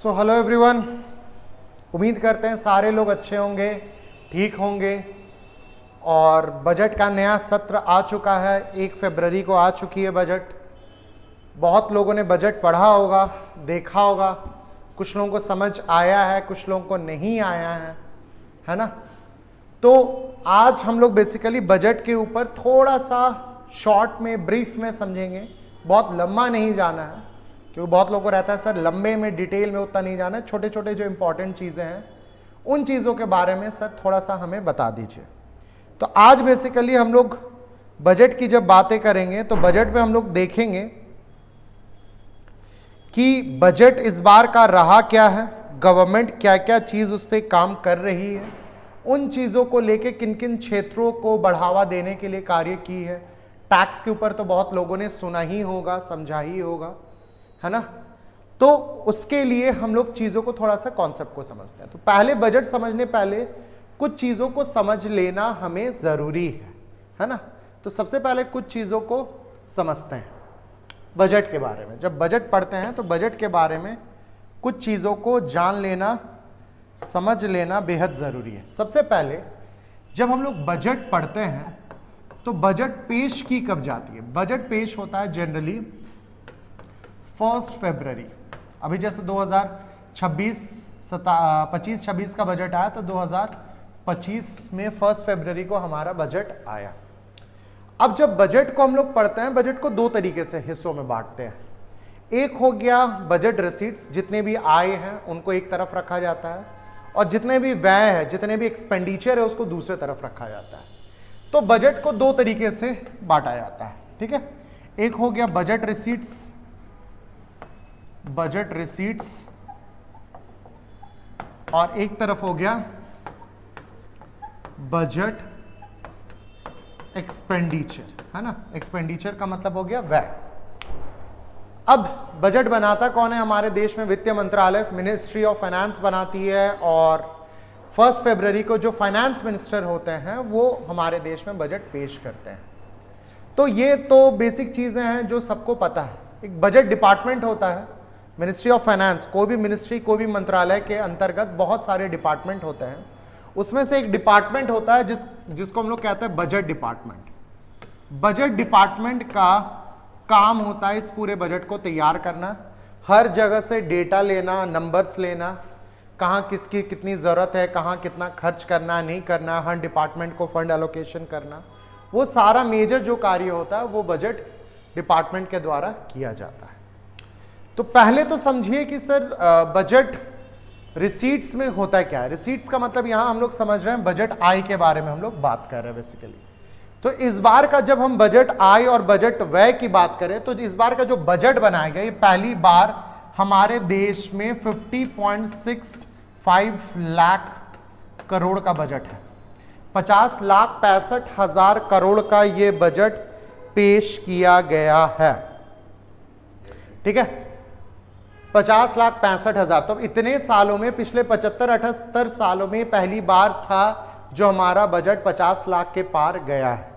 So hello everyone, उम्मीद करते हैं सारे लोग अच्छे होंगे, ठीक होंगे। और बजट का नया सत्र आ चुका है, 1 फरवरी को आ चुकी है बजट। बहुत लोगों ने बजट पढ़ा होगा, देखा होगा, कुछ लोगों को समझ आया है, कुछ लोगों को नहीं आया है ना। तो आज हम लोग बेसिकली बजट के ऊपर थोड़ा सा शॉर्ट में, ब्रीफ में समझेंगे। बहुत लंबा नहीं जाना है, क्योंकि बहुत लोगों को रहता है सर लंबे में, डिटेल में उतना नहीं जाना है। छोटे छोटे जो इंपॉर्टेंट चीज़ें हैं उन चीज़ों के बारे में सर थोड़ा सा हमें बता दीजिए। तो आज बेसिकली हम लोग बजट की जब बातें करेंगे तो बजट में हम लोग देखेंगे कि बजट इस बार का रहा क्या है, गवर्नमेंट क्या क्या चीज़ उस पर काम कर रही है, उन चीज़ों को लेके किन किन क्षेत्रों को बढ़ावा देने के लिए कार्य की है। टैक्स के ऊपर तो बहुत लोगों ने सुना ही होगा, समझा ही होगा, है ना। तो उसके लिए हम लोग चीज़ों को थोड़ा सा कॉन्सेप्ट को समझते हैं। तो पहले बजट समझने पहले कुछ चीज़ों को समझ लेना हमें ज़रूरी है ना। तो सबसे पहले कुछ चीज़ों को समझते हैं बजट के बारे में। जब बजट पढ़ते हैं तो बजट के बारे में कुछ चीज़ों को जान लेना, समझ लेना बेहद ज़रूरी है। सबसे पहले जब हम लोग बजट पढ़ते हैं तो बजट पेश की कब जाती है? बजट पेश होता है जनरली 1 फरवरी। अभी जैसे 2025-26 का बजट आया तो 2025 में 1 फरवरी को हमारा बजट आया। अब जब बजट को हम लोग पढ़ते हैं, बजट को दो तरीके से हिस्सों में बांटते हैं। एक हो गया बजट रिसीट्स, जितने भी आय हैं उनको एक तरफ रखा जाता है, और जितने भी व्यय है, जितने भी एक्सपेंडिचर है उसको दूसरे तरफ रखा जाता है। तो बजट को दो तरीके से बांटा जाता है, ठीक है। एक हो गया बजट रिसीट्स, और एक तरफ हो गया बजट एक्सपेंडिचर, है ना। एक्सपेंडिचर का मतलब हो गया व्यय। अब बजट बनाता कौन है हमारे देश में? वित्त मंत्रालय, मिनिस्ट्री ऑफ फाइनेंस बनाती है, और 1 फरवरी को जो फाइनेंस मिनिस्टर होते हैं वो हमारे देश में बजट पेश करते हैं। तो ये तो बेसिक चीजें हैं जो सबको पता है। एक बजट डिपार्टमेंट होता है, मिनिस्ट्री ऑफ फाइनेंस। कोई भी मिनिस्ट्री, कोई भी मंत्रालय के अंतर्गत बहुत सारे डिपार्टमेंट होते हैं। उसमें से एक डिपार्टमेंट होता है जिसको हम लोग कहते हैं बजट डिपार्टमेंट। बजट डिपार्टमेंट का काम होता है इस पूरे बजट को तैयार करना, हर जगह से डेटा लेना, नंबर्स लेना, कहाँ किसकी कितनी ज़रूरत है, कहाँ कितना खर्च करना नहीं करना, हर डिपार्टमेंट को फंड एलोकेशन करना, वो सारा मेजर जो कार्य होता है वो बजट डिपार्टमेंट के द्वारा किया जाता है। तो पहले तो समझिए कि सर बजट रिसीट्स में होता है क्या है। रिसीट्स का मतलब यहाँ हम लोग समझ रहे हैं बजट आय के बारे में हम लोग बात कर रहे हैं बेसिकली। तो इस बार का जब हम बजट आय और बजट व्यय की बात करें तो इस बार का जो बजट बनाया गया, ये पहली बार हमारे देश में 50.65 लाख करोड़ का बजट है। 50,65,000 करोड़ का ये बजट पेश किया गया है, ठीक है। 50,65,000। तो इतने सालों में, पिछले 75-78 सालों में पहली बार था जो हमारा बजट 50 लाख के पार गया है।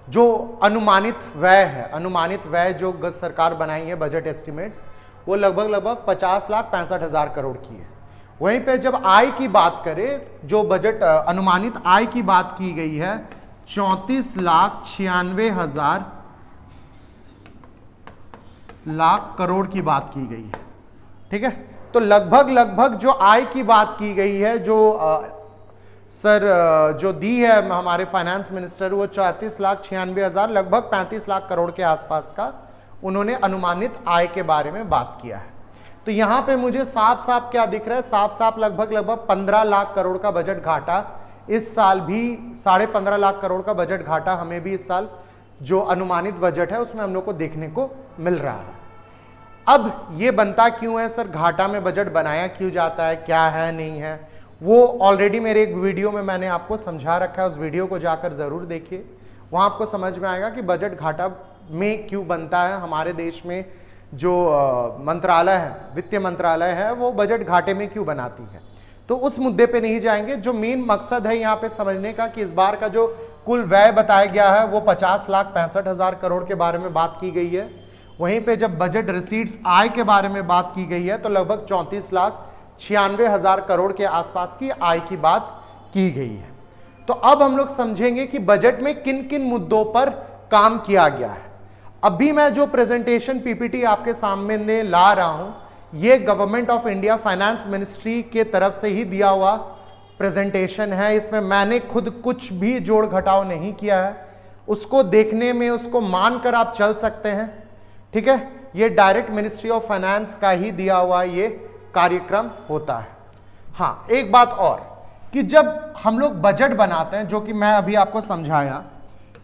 जो अनुमानित व्यय है, अनुमानित व्यय जो सरकार बनाई है, बजट एस्टिमेट्स, वो लगभग 50,65,000 करोड़ की है। वहीं पे जब आय की बात करें, जो बजट अनुमानित आय की बात की गई है 34,96,000 लाख करोड़ की बात की गई है, ठीक है। तो लगभग जो आय की बात की गई है, जो जो दी है हमारे फाइनेंस मिनिस्टर, वो 34,96,000, लगभग 35 लाख करोड़ के आसपास का उन्होंने अनुमानित आय के बारे में बात किया है। तो यहां पे मुझे साफ साफ क्या दिख रहा है? साफ साफ लगभग 15 लाख करोड़ का बजट घाटा इस साल भी, 15.5 लाख करोड़ का बजट घाटा हमें भी इस साल जो अनुमानित बजट है उसमें हम लोग को देखने को मिल रहा है। अब ये बनता क्यों है सर? घाटा में बजट बनाया क्यों जाता है, क्या है नहीं है, वो ऑलरेडी मेरे एक वीडियो में मैंने आपको समझा रखा है। उस वीडियो को जाकर जरूर देखिए, वहां आपको समझ में आएगा कि बजट घाटा में क्यों बनता है। हमारे देश में जो मंत्रालय है, वित्त मंत्रालय है, वो बजट घाटे में क्यों बनाती है। तो उस मुद्दे पे नहीं जाएंगे। जो मेन मकसद है यहाँ पे समझने का कि इस बार का जो कुल व्यय बताया गया है वो 50,65,000 करोड़ के बारे में बात की गई है। वहीं पे जब बजट रिसीट्स आय के बारे में बात की गई है तो लगभग 34,96,000 करोड़ के आसपास की आय की बात की गई है। तो अब हम लोग समझेंगे कि बजट में किन किन मुद्दों पर काम किया गया है। अभी मैं जो प्रेजेंटेशन पीपीटी आपके सामने ला रहा हूं, ये government of India finance ministry के तरफ से ही दिया हुआ प्रेजेंटेशन है। इसमें मैंने खुद कुछ भी जोड़ घटाव नहीं किया है। उसको देखने में, उसको मानकर आप चल सकते हैं, ठीक है। ये डायरेक्ट मिनिस्ट्री ऑफ फाइनेंस का ही दिया हुआ ये कार्यक्रम होता है। हाँ, एक बात और कि जब हम लोग बजट बनाते हैं, जो कि मैं अभी आपको समझाया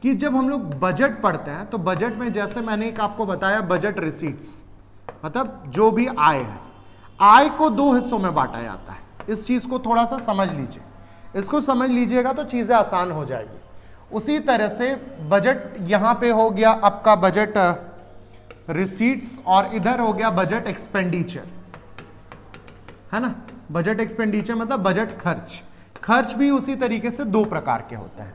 कि जब हम लोग बजट पढ़ते हैं तो बजट में जैसे मैंने एक आपको बताया बजट रिसीट्स, मतलब जो भी आय है, आय को दो हिस्सों में बांटा जाता है। इस चीज को थोड़ा सा समझ लीजिए, इसको समझ लीजिएगा तो चीजें आसान हो जाएगी। उसी तरह से बजट यहां पे हो गया आपका बजट रिसीट्स और इधर हो गया बजट एक्सपेंडिचर, है ना। बजट एक्सपेंडिचर मतलब बजट खर्च। खर्च भी उसी तरीके से दो प्रकार के होते हैं।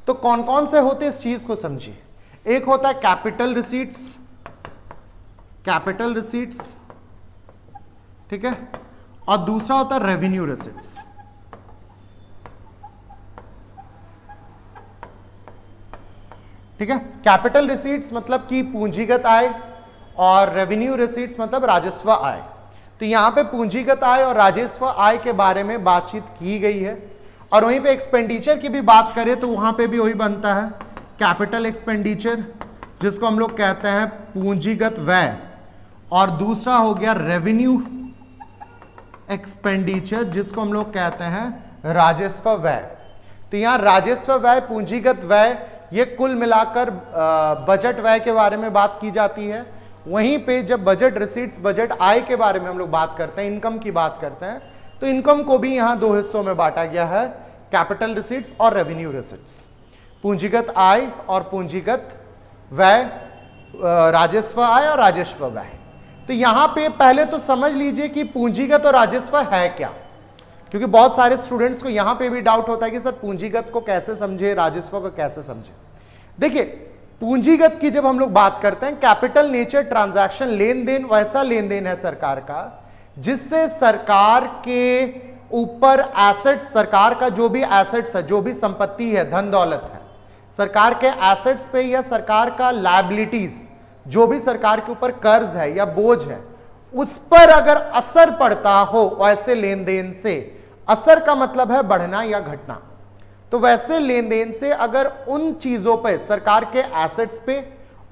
तो कौन कौन से होते हैं इस चीज को समझिए। एक होता है कैपिटल रिसीट्स, कैपिटल रिसीट्स, ठीक है, और दूसरा होता है रेवेन्यू रिसीट्स। ठीक है, कैपिटल रिसीट्स मतलब कि पूंजीगत आय और रेवेन्यू रिसीट्स मतलब राजस्व आय। तो यहां पे पूंजीगत आय और राजस्व आय के बारे में बातचीत की गई है। और वहीं पे एक्सपेंडिचर की भी बात करें तो वहां पे भी वही बनता है कैपिटल एक्सपेंडिचर, जिसको हम लोग कहते हैं पूंजीगत व्यय, और दूसरा हो गया रेवेन्यू एक्सपेंडिचर, जिसको हम लोग कहते हैं राजस्व व्यय। तो यहां राजस्व व्यय, पूंजीगत व्यय, ये कुल मिलाकर बजट व्यय के बारे में बात की जाती है। वहीं पे जब बजट रिसीट्स, बजट आय के बारे में हम लोग बात करते हैं, इनकम की बात करते हैं, तो इनकम को भी यहां दो हिस्सों में बांटा गया है, कैपिटल रिसीट्स और रेवेन्यू रिसीट्स। पूंजीगत आय और पूंजीगत व्यय, राजस्व आय और राजस्व व्यय। तो यहां पे पहले तो समझ लीजिए कि पूंजीगत और राजस्व है क्या, क्योंकि बहुत सारे स्टूडेंट्स को यहां पे भी डाउट होता है कि सर पूंजीगत को कैसे समझे, राजस्व को कैसे समझे। देखिए, पूंजीगत की जब हम लोग बात करते हैं, कैपिटल नेचर ट्रांजैक्शन, लेन देन वैसा लेन देन है सरकार का जिससे सरकार के ऊपर एसेट्स, सरकार का जो भी एसेट्स है, जो भी संपत्ति है, धन दौलत है, सरकार के एसेट्स पे या सरकार का लायबिलिटीज, जो भी सरकार के ऊपर कर्ज है या बोझ है, उस पर अगर असर पड़ता हो वैसे लेन देन से, असर का मतलब है बढ़ना या घटना, तो वैसे लेन देन से अगर उन चीजों पे, सरकार के एसेट्स पे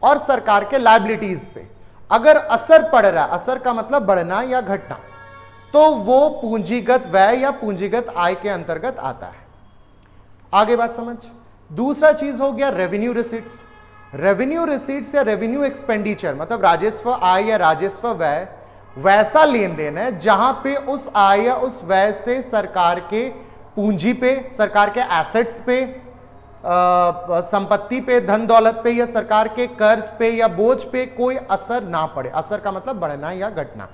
और सरकार के लायबिलिटीज पे अगर असर पड़ रहा है, असर का मतलब बढ़ना या घटना, तो वो पूंजीगत व्यय या पूंजीगत आय के अंतर्गत आता है। आगे बात समझ। दूसरा चीज हो गया रेवेन्यू रिसीट्स। रेवेन्यू रिसीट्स या रेवेन्यू एक्सपेंडिचर मतलब राजस्व आय या राजस्व व्यय वैसा लेन देन है जहां पे उस आय या उस व्यय से सरकार के पूंजी पे, सरकार के एसेट्स पे, संपत्ति पे, धन दौलत पे या सरकार के कर्ज पे या बोझ पे कोई असर ना पड़े। असर का मतलब बढ़ना या घटना,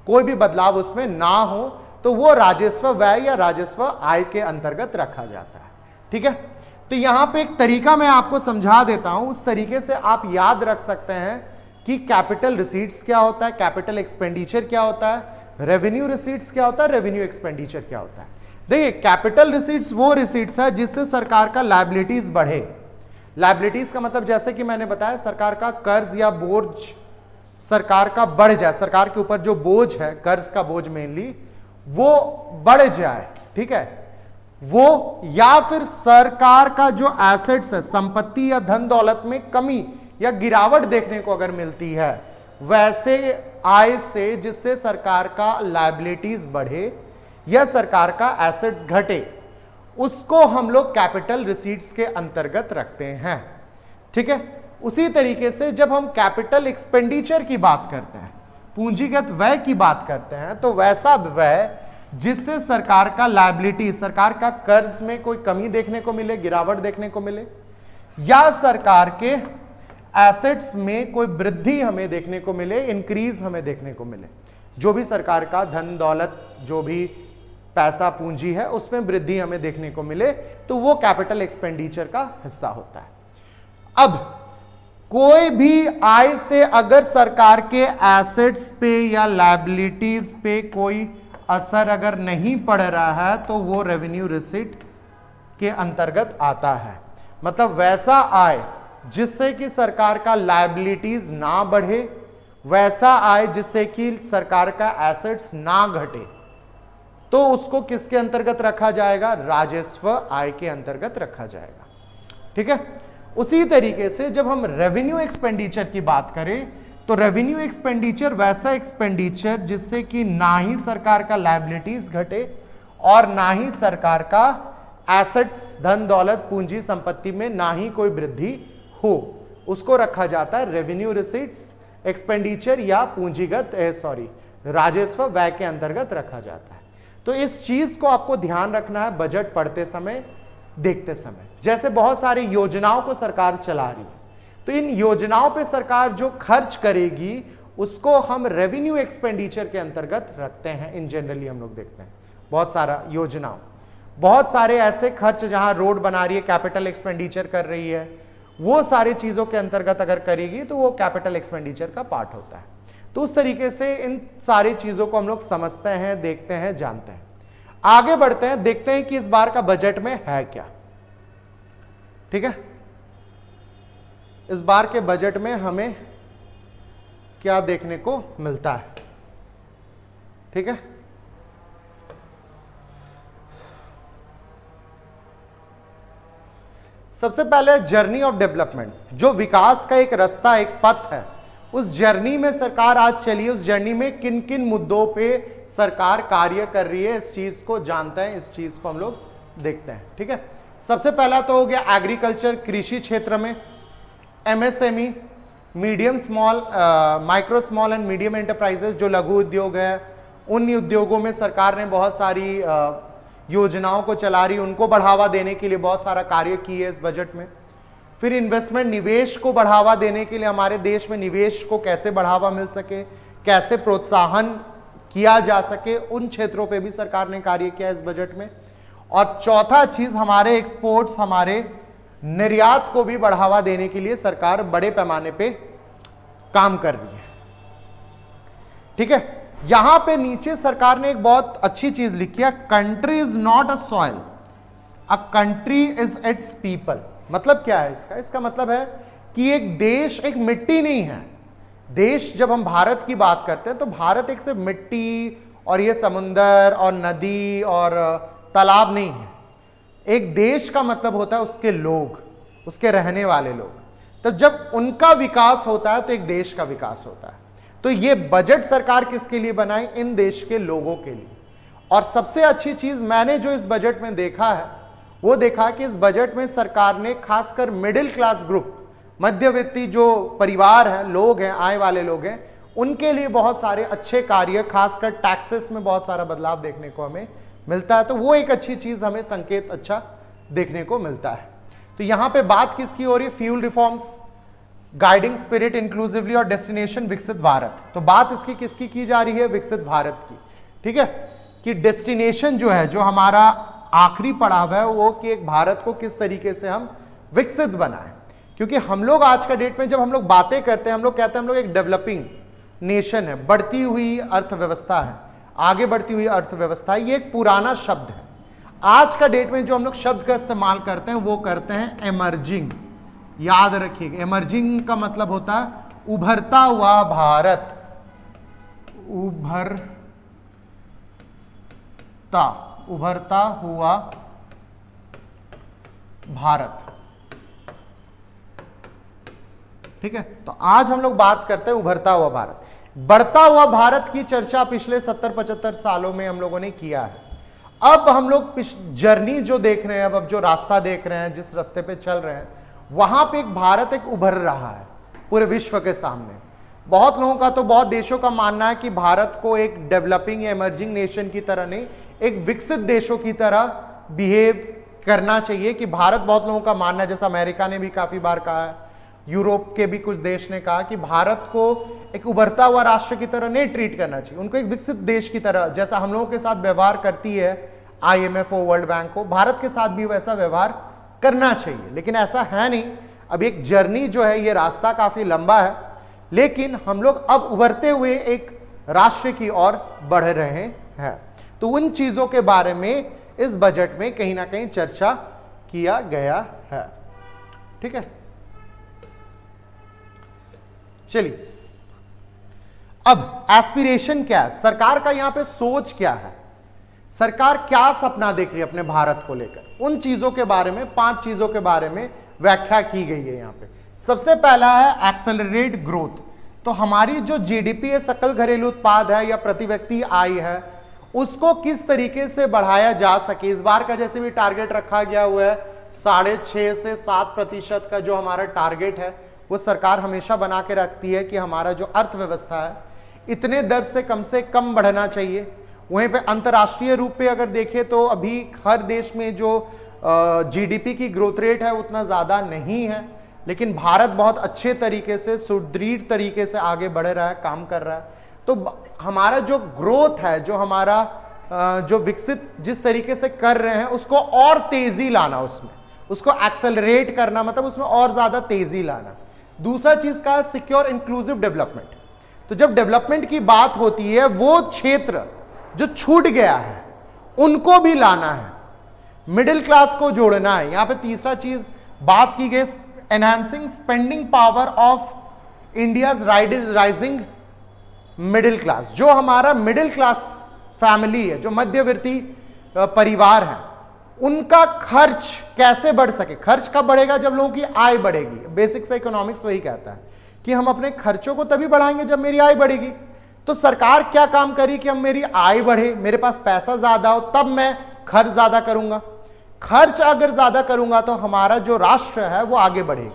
कोई भी बदलाव उसमें ना हो, तो वो राजस्व व्यय या राजस्व आय के अंतर्गत रखा जाता है। ठीक है, तो यहां पे एक तरीका मैं आपको समझा देता हूं, उस तरीके से आप याद रख सकते हैं कि कैपिटल रिसीट्स क्या होता है, कैपिटल एक्सपेंडिचर क्या होता है, रेवेन्यू रिसीट्स क्या होता है, रेवेन्यू एक्सपेंडिचर क्या होता है। देखिए, कैपिटल रिसीट्स वो रिसीट्स है जिससे सरकार का लायबिलिटीज बढ़े। लायबिलिटीज का मतलब जैसे कि मैंने बताया, सरकार का कर्ज या बोझ सरकार का बढ़ जाए, सरकार के ऊपर जो बोझ है, कर्ज का बोझ मेनली, वो बढ़ जाए, ठीक है, वो, या फिर सरकार का जो एसेट्स है, संपत्ति या धन दौलत में कमी या गिरावट देखने को अगर मिलती है, वैसे आय से जिससे सरकार का लायबिलिटीज बढ़े या सरकार का एसेट्स घटे, उसको हम लोग कैपिटल रिसीट्स के अंतर्गत रखते हैं। ठीक है, उसी तरीके से जब हम कैपिटल एक्सपेंडिचर की बात करते हैं, पूंजीगत व्यय की बात करते हैं, तो वैसा व्यय जिससे सरकार का लायबिलिटी, सरकार का कर्ज में कोई कमी देखने को मिले, गिरावट देखने को मिले, या सरकार के एसेट्स में कोई वृद्धि हमें देखने को मिले, इंक्रीज हमें देखने को मिले, जो भी सरकार का धन दौलत, जो भी पैसा पूंजी है, उसमें वृद्धि हमें देखने को मिले, तो वो कैपिटल एक्सपेंडिचर का हिस्सा होता है। अब कोई भी आय से अगर सरकार के एसेट्स पे या लायबिलिटीज पे कोई असर अगर नहीं पड़ रहा है तो वो रेवेन्यू रिसीट के अंतर्गत आता है। मतलब वैसा आय जिससे कि सरकार का लायबिलिटीज ना बढ़े, वैसा आय जिससे कि सरकार का एसेट्स ना घटे, तो उसको किसके अंतर्गत रखा जाएगा? राजस्व आय के अंतर्गत रखा जाएगा। ठीक है। उसी तरीके से जब हम रेवेन्यू एक्सपेंडिचर की बात करें तो रेवेन्यू एक्सपेंडिचर वैसा एक्सपेंडिचर जिससे कि ना ही सरकार का लायबिलिटीज घटे और ना ही सरकार का एसेट्स, धन दौलत, पूंजी संपत्ति में ना ही कोई वृद्धि हो, उसको रखा जाता है रेवेन्यू रिसीट्स एक्सपेंडिचर या पूंजीगत राजस्व व्यय के अंतर्गत रखा जाता है। तो इस चीज को आपको ध्यान रखना है बजट पढ़ते समय, देखते समय। जैसे बहुत सारी योजनाओं को सरकार चला रही है, तो इन योजनाओं पे सरकार जो खर्च करेगी उसको हम रेवेन्यू एक्सपेंडिचर के अंतर्गत रखते हैं। इन जनरली हम लोग देखते हैं बहुत सारा योजनाओं, बहुत सारे ऐसे खर्च जहां रोड बना रही है, कैपिटल एक्सपेंडिचर कर रही है, वो सारी चीजों के अंतर्गत अगर करेगी तो वो कैपिटल एक्सपेंडिचर का पार्ट होता है। तो उस तरीके से इन सारी चीजों को हम लोग समझते हैं, देखते हैं, जानते हैं। आगे बढ़ते हैं, देखते हैं कि इस बार का बजट में है क्या। ठीक है, इस बार के बजट में हमें क्या देखने को मिलता है। ठीक है, सबसे पहले जर्नी ऑफ डेवलपमेंट, जो विकास का एक रास्ता, एक पथ है, उस जर्नी में सरकार आज चली है। उस जर्नी में किन किन मुद्दों पे सरकार कार्य कर रही है, इस चीज को जानते हैं, इस चीज को हम लोग देखते हैं। ठीक है, सबसे पहला तो हो गया एग्रीकल्चर, कृषि क्षेत्र में MSME, medium small, micro small and medium enterprises, जो लघु उद्योग है, उन उद्योगों में सरकार ने बहुत सारी योजनाओं को चला रही, उनको बढ़ावा देने के लिए बहुत सारा कार्य किए है इस बजट में। फिर इन्वेस्टमेंट, निवेश को बढ़ावा देने के लिए, हमारे देश में निवेश को कैसे बढ़ावा मिल सके, कैसे प्रोत्साहन किया जा सके, उन क्षेत्रों पे भी सरकार ने कार्य किया इस बजट में। और चौथा चीज, हमारे एक्सपोर्ट्स, हमारे निर्यात को भी बढ़ावा देने के लिए सरकार बड़े पैमाने पे काम कर रही है। ठीक है, यहां पे नीचे सरकार ने एक बहुत अच्छी चीज लिखी है, country is not a soil, a country is it's people. मतलब क्या है इसका? इसका मतलब है कि एक देश एक मिट्टी नहीं है। देश, जब हम भारत की बात करते हैं तो भारत एक सिर्फ मिट्टी और ये समुंदर और नदी और तालाब नहीं है। एक देश का मतलब होता है उसके लोग, उसके रहने वाले लोग। तो जब उनका विकास होता है तो एक देश का विकास होता है। तो ये बजट सरकार किसके लिए बनाई? इन देश के लोगों के लिए। और सबसे अच्छी चीज मैंने जो इस बजट में देखा है वो देखा कि इस बजट में सरकार ने खासकर मिडिल क्लास ग्रुप, मध्यवित्तीय जो परिवार है, लोग हैं, आय वाले लोग हैं, उनके लिए बहुत सारे अच्छे कार्य, खासकर टैक्सेस में बहुत सारा बदलाव देखने को हमें मिलता है। तो वो एक अच्छी चीज, हमें संकेत अच्छा देखने को मिलता है। तो यहां पे बात किसकी हो रही है? Fuel reforms, guiding spirit inclusively और डेस्टिनेशन विकसित भारत। तो बात इसकी किसकी की जा रही है? विकसित भारत की। ठीक है, कि डेस्टिनेशन जो है, जो हमारा आखिरी पड़ाव है, वो कि एक भारत को किस तरीके से हम विकसित बनाएं। क्योंकि हम लोग आज का डेट में जब हम लोग बातें करते हैं, हम लोग कहते हैं हम लोग एक डेवलपिंग नेशन है, बढ़ती हुई अर्थव्यवस्था है, आगे बढ़ती हुई अर्थव्यवस्था। ये एक पुराना शब्द है। आज का डेट में जो हम लोग शब्द का इस्तेमाल करते हैं वो करते हैं एमर्जिंग। याद रखिएगा, एमर्जिंग का मतलब होता है उभरता हुआ भारत, उभरता हुआ भारत। ठीक है, तो आज हम लोग बात करते हैं उभरता हुआ भारत। बढ़ता हुआ भारत की चर्चा पिछले 70-75 सालों में हम लोगों ने किया है। अब हम लोग जर्नी जो देख रहे हैं, अब जो रास्ता देख रहे हैं, जिस रास्ते पे चल रहे हैं, वहां पे एक भारत एक उभर रहा है पूरे विश्व के सामने। बहुत लोगों का, तो बहुत देशों का मानना है कि भारत को एक डेवलपिंग या इमर्जिंग नेशन की तरह नहीं, एक विकसित देशों की तरह बिहेव करना चाहिए। कि भारत, बहुत लोगों का मानना है, जैसा अमेरिका ने भी काफी बार कहा है, यूरोप के भी कुछ देश ने कहा कि भारत को एक उभरता हुआ राष्ट्र की तरह नहीं ट्रीट करना चाहिए, उनको एक विकसित देश की तरह, जैसा हम लोगों के साथ व्यवहार करती है IMF हो, वर्ल्ड बैंक हो, भारत के साथ भी वैसा व्यवहार करना चाहिए। लेकिन ऐसा है नहीं। अब एक जर्नी जो है, ये रास्ता काफी लंबा है, लेकिन हम लोग अब उभरते हुए एक राष्ट्र की ओर बढ़ रहे हैं। तो उन चीजों के बारे में इस बजट में कहीं ना कहीं चर्चा किया गया है। ठीक है, चलिए अब एस्पिरेशन क्या है, सरकार का यहां पे सोच क्या है, सरकार क्या सपना देख रही है अपने भारत को लेकर, उन चीजों के बारे में, 5 चीजों के बारे में व्याख्या की गई है यहां पे। सबसे पहला है एक्सेलरेट ग्रोथ। तो हमारी जो जीडीपी है, सकल घरेलू उत्पाद है या प्रति व्यक्ति आय है, उसको किस तरीके से बढ़ाया जा सके। इस बार का जैसे भी टारगेट रखा गया हुआ है 6.5 से 7% का जो हमारा टारगेट है, वो सरकार हमेशा बना के रखती है कि हमारा जो अर्थव्यवस्था है इतने दर से कम बढ़ना चाहिए। वहीं पे अंतर्राष्ट्रीय रूप पे अगर देखें तो अभी हर देश में जो जीडीपी की ग्रोथ रेट है उतना ज्यादा नहीं है, लेकिन भारत बहुत अच्छे तरीके से, सुदृढ़ तरीके से आगे बढ़ रहा है, काम कर रहा है। तो हमारा जो ग्रोथ है, जो हमारा जो विकसित जिस तरीके से कर रहे हैं, उसको और तेजी लाना, उसमें उसको एक्सेलरेट करना, मतलब उसमें और ज्यादा तेजी लाना। दूसरा चीज का है सिक्योर इंक्लूसिव डेवलपमेंट। तो जब डेवलपमेंट की बात होती है, वो क्षेत्र जो छूट गया है उनको भी लाना है, मिडिल क्लास को जोड़ना है। यहां पे तीसरा चीज बात की गई, enhancing spending power of India's rising middle class. जो हमारा मिडिल क्लास फैमिली है, जो मध्यवर्ती परिवार है, उनका खर्च कैसे बढ़ सके। खर्च कब बढ़ेगा? जब लोगों की आय बढ़ेगी। बेसिक से इकोनॉमिक्स वही कहता है कि हम अपने खर्चों को तभी बढ़ाएंगे जब मेरी आय बढ़ेगी। तो सरकार क्या काम करी कि अब मेरी आय बढ़े, मेरे पास पैसा ज्यादा हो, तब मैं खर्च ज्यादा करूंगा। खर्च अगर ज्यादा करूंगा तो हमारा जो राष्ट्र है वो आगे बढ़ेगी।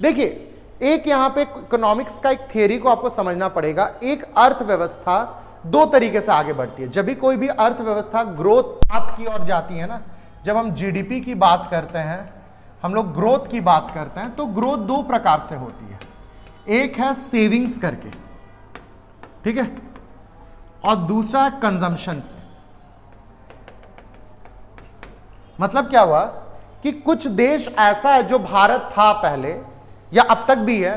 देखिए, एक यहां पे इकोनॉमिक्स का एक थ्योरी को आपको समझना पड़ेगा। एक अर्थव्यवस्था 2 तरीके से आगे बढ़ती है। जब भी कोई भी अर्थव्यवस्था ग्रोथ पाथ की ओर जाती है ना, जब हम जीडीपी की बात करते हैं, हम लोग ग्रोथ की बात करते हैं, तो ग्रोथ 2 प्रकार से होती है। एक है सेविंग्स करके, ठीक है, और दूसरा है कंजम्पशन से। मतलब क्या हुआ कि कुछ देश ऐसा है जो भारत था पहले या अब तक भी है,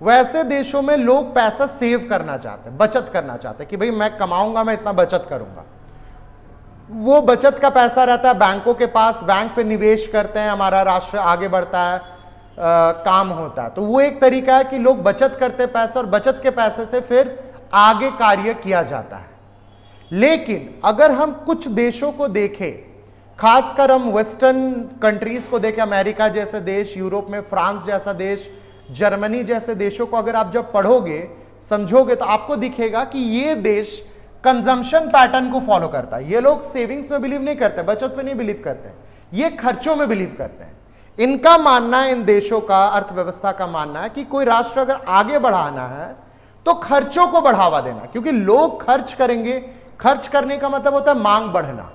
वैसे देशों में लोग पैसा सेव करना चाहते हैं, बचत करना चाहते हैं कि भाई मैं कमाऊंगा, मैं इतना बचत करूंगा। वो बचत का पैसा रहता है बैंकों के पास, बैंक पे निवेश करते हैं, हमारा राष्ट्र आगे बढ़ता है, काम होता है। तो वो एक तरीका है कि लोग बचत करते हैं पैसा, और बचत के पैसे से फिर आगे कार्य किया जाता है। लेकिन अगर हम कुछ देशों को देखें, खासकर हम वेस्टर्न कंट्रीज को देखें, अमेरिका जैसे देश, यूरोप में फ्रांस जैसा देश, जर्मनी जैसे देशों को अगर आप जब पढ़ोगे, समझोगे, तो आपको दिखेगा कि ये देश कंजम्पशन पैटर्न को फॉलो करता है। ये लोग सेविंग्स में बिलीव नहीं करते, बचत में नहीं बिलीव करते, ये खर्चों में बिलीव करते हैं। इनका मानना है, इन देशों का अर्थव्यवस्था का मानना है कि कोई राष्ट्र अगर आगे बढ़ाना है तो खर्चों को बढ़ावा देना, क्योंकि लोग खर्च करेंगे। खर्च करने का मतलब होता है मांग बढ़ना,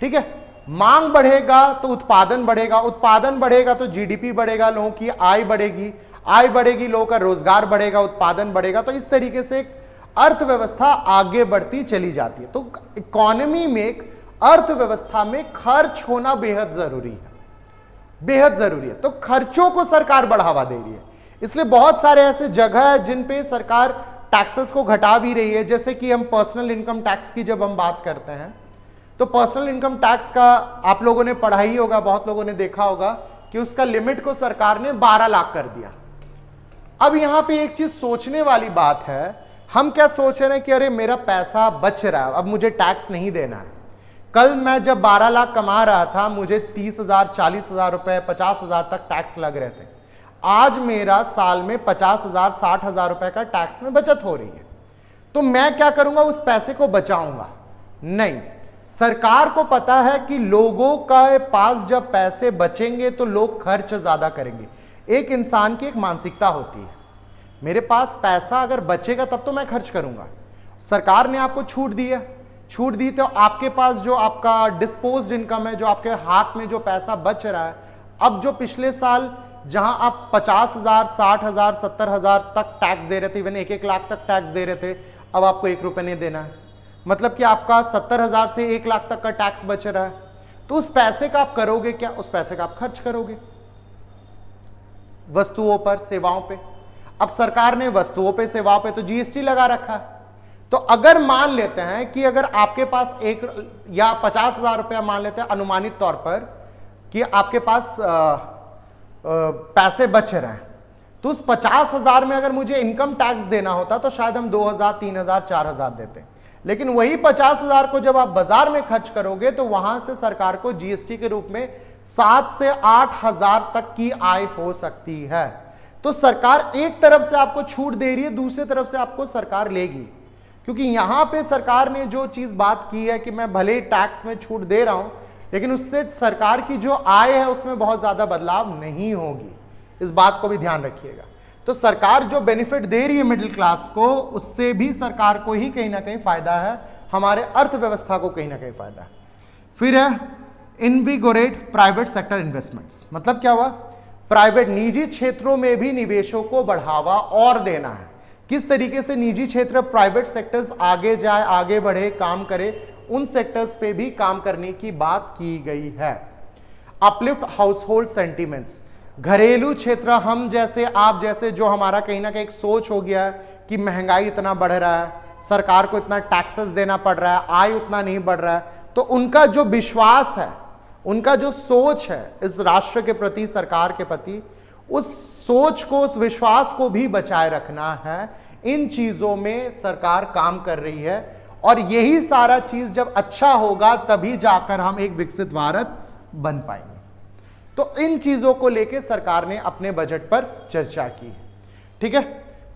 ठीक है। मांग बढ़ेगा तो उत्पादन बढ़ेगा, उत्पादन बढ़ेगा तो जीडीपी बढ़ेगा, लोगों की आय बढ़ेगी, आय बढ़ेगी, लोगों का रोजगार बढ़ेगा, उत्पादन बढ़ेगा। तो इस तरीके से एक अर्थव्यवस्था आगे बढ़ती चली जाती है। तो इकोनॉमी में, अर्थव्यवस्था में खर्च होना बेहद जरूरी है, बेहद जरूरी है। तो खर्चों को सरकार बढ़ावा दे रही है, इसलिए बहुत सारे ऐसे जगह है जिन पे सरकार टैक्सेस को घटा भी रही है। जैसे कि हम पर्सनल इनकम टैक्स की जब हम बात करते हैं, तो पर्सनल इनकम टैक्स का आप लोगों ने पढ़ा ही होगा, बहुत लोगों ने देखा होगा कि उसका लिमिट को सरकार ने 12 लाख कर दिया। अब यहां पे एक चीज सोचने वाली बात है, हम क्या सोच रहे हैं कि अरे मेरा पैसा बच रहा है, अब मुझे टैक्स नहीं देना है। कल मैं जब 12 लाख कमा रहा था, मुझे 30,000, 40,000 रुपए, 50,000 तक टैक्स लग रहे थे। आज मेरा साल में 50,000, 60,000 रुपए का टैक्स में बचत हो रही है। तो मैं क्या करूंगा? उस पैसे को बचाऊंगा? नहीं। सरकार को पता है कि लोगों के पास जब पैसे बचेंगे तो लोग खर्च ज्यादा करेंगे। एक इंसान की एक मानसिकता होती है, मेरे पास पैसा अगर बचेगा तब तो मैं खर्च करूंगा। सरकार ने आपको छूट दी है, छूट दी तो आपके पास जो आपका डिस्पोज्ड इनकम है, जो आपके हाथ में जो पैसा बच रहा है, अब जो पिछले साल जहां आप 50,000, 60,000, 70,000 तक टैक्स दे रहे थे, इवन 1-1 लाख तक टैक्स दे रहे थे, अब आपको 1 रुपए नहीं देना है। मतलब कि आपका 70,000 से 1 लाख तक का टैक्स बच रहा है। तो उस पैसे का आप करोगे क्या? उस पैसे का आप खर्च करोगे। वस्तुओं पर, सेवाओं पे। अब सरकार ने वस्तुओं पे, सेवाओं पे तो जीएसटी लगा रखा है। तो अगर मान लेते हैं कि अगर आपके पास 1 या 50,000 रुपया मान लेते हैं अनुमानित तौर पर कि आपके पास पैसे बच रहे हैं, तो उस 50,000 में अगर मुझे इनकम टैक्स देना होता तो शायद हम 2,000, 3,000, 4,000 देते। लेकिन वही 50,000 को जब आप बाजार में खर्च करोगे तो वहां से सरकार को जीएसटी के रूप में 7 से 8,000 तक की आय हो सकती है। तो सरकार एक तरफ से आपको छूट दे रही है, दूसरी तरफ से आपको सरकार लेगी, क्योंकि यहां पे सरकार ने जो चीज बात की है कि मैं भले ही टैक्स में छूट दे रहा हूं, लेकिन उससे सरकार की जो आय है उसमें बहुत ज्यादा बदलाव नहीं होगी। इस बात को भी ध्यान रखिएगा। तो सरकार जो बेनिफिट दे रही है मिडिल क्लास को, उससे भी सरकार को ही कहीं ना कहीं फायदा है, हमारे अर्थव्यवस्था को कहीं ना कहीं फायदा है। फिर है इनविगोरेट प्राइवेट सेक्टर इन्वेस्टमेंट्स। मतलब क्या हुआ? प्राइवेट, निजी क्षेत्रों में भी निवेशों को बढ़ावा और देना है। किस तरीके से निजी क्षेत्र, प्राइवेट सेक्टर्स आगे जाए, आगे बढ़े, काम करे, उन सेक्टर्स पे भी काम करने की बात की गई है। अपलिफ्ट हाउसहोल्ड सेंटिमेंट्स, घरेलू क्षेत्र, हम जैसे, आप जैसे, जो हमारा कहीं ना कहीं एक सोच हो गया है कि महंगाई इतना बढ़ रहा है, सरकार को इतना टैक्सेस देना पड़ रहा है, आय उतना नहीं बढ़ रहा है, तो उनका जो विश्वास है, उनका जो सोच है इस राष्ट्र के प्रति, सरकार के प्रति, उस सोच को, उस विश्वास को भी बचाए रखना है। इन चीजों में सरकार काम कर रही है, और यही सारा चीज जब अच्छा होगा तभी जाकर हम एक विकसित भारत बन पाएंगे। तो इन चीजों को लेकर सरकार ने अपने बजट पर चर्चा की है। ठीक है,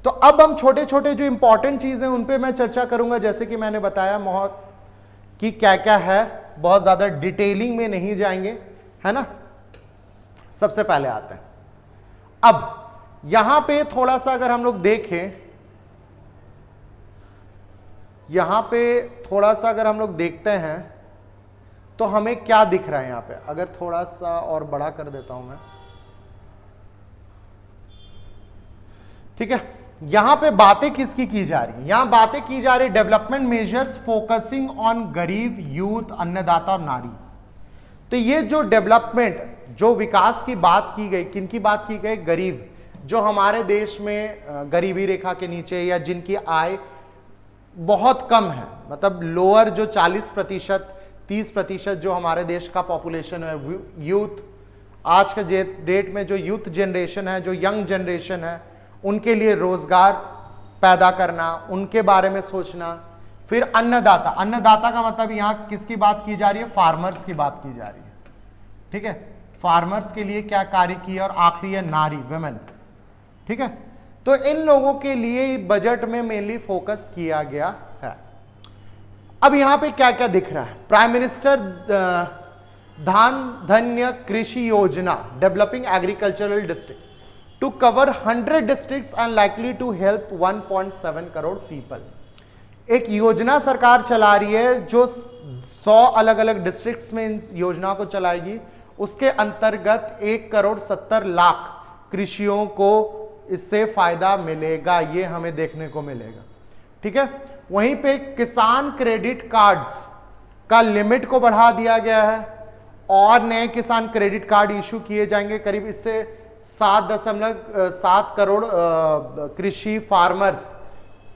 तो अब हम छोटे छोटे जो इंपॉर्टेंट चीजें उन पे मैं चर्चा करूंगा, जैसे कि मैंने बताया कि क्या क्या है, बहुत ज्यादा डिटेलिंग में नहीं जाएंगे, है ना। सबसे पहले आते हैं, अब यहां पे थोड़ा सा अगर हम लोग देखें, यहां पे थोड़ा सा अगर हम लोग देखते हैं तो हमें क्या दिख रहा है यहां पे। अगर थोड़ा सा और बड़ा कर देता हूं मैं, ठीक है। यहां पे बातें किसकी की जा रही है? यहां बातें की जा रही डेवलपमेंट मेजर्स फोकसिंग ऑन गरीब, यूथ, अन्नदाता और नारी। तो ये जो डेवलपमेंट, जो विकास की बात की गई, किनकी बात की गई? गरीब, जो हमारे देश में गरीबी रेखा के नीचे या जिनकी आय बहुत कम है, मतलब लोअर जो 40%, 30% जो हमारे देश का पॉपुलेशन है, यूथ, आज के डेट में जो यूथ जनरेशन है, जो यंग जनरेशन है, उनके लिए रोजगार पैदा करना, उनके बारे में सोचना। फिर अन्नदाता, अन्नदाता का मतलब यहां किसकी बात की जा रही है? फार्मर्स की बात की जा रही है। ठीक है, फार्मर्स के लिए क्या कार्य किया। और आखिरी है नारी, वुमेन। ठीक है, तो इन लोगों के लिए बजट में मेनली फोकस किया गया है। अब यहां पे क्या क्या दिख रहा है? प्राइम मिनिस्टर धान धन्य कृषि योजना, developing agricultural district to cover 100 districts and likely to help 1.7 crore people. एक योजना सरकार चला रही है जो 100 अलग अलग डिस्ट्रिक्ट्स में इन योजना को चलाएगी। उसके अंतर्गत 1,70,00,000 कृषियों को इससे फायदा मिलेगा, ये हमें देखने को मिलेगा। ठीक है, वहीं पे किसान क्रेडिट कार्ड्स का लिमिट को बढ़ा दिया गया है और नए किसान क्रेडिट कार्ड इशू किए जाएंगे। करीब इससे 7.7 करोड़ कृषि फार्मर्स,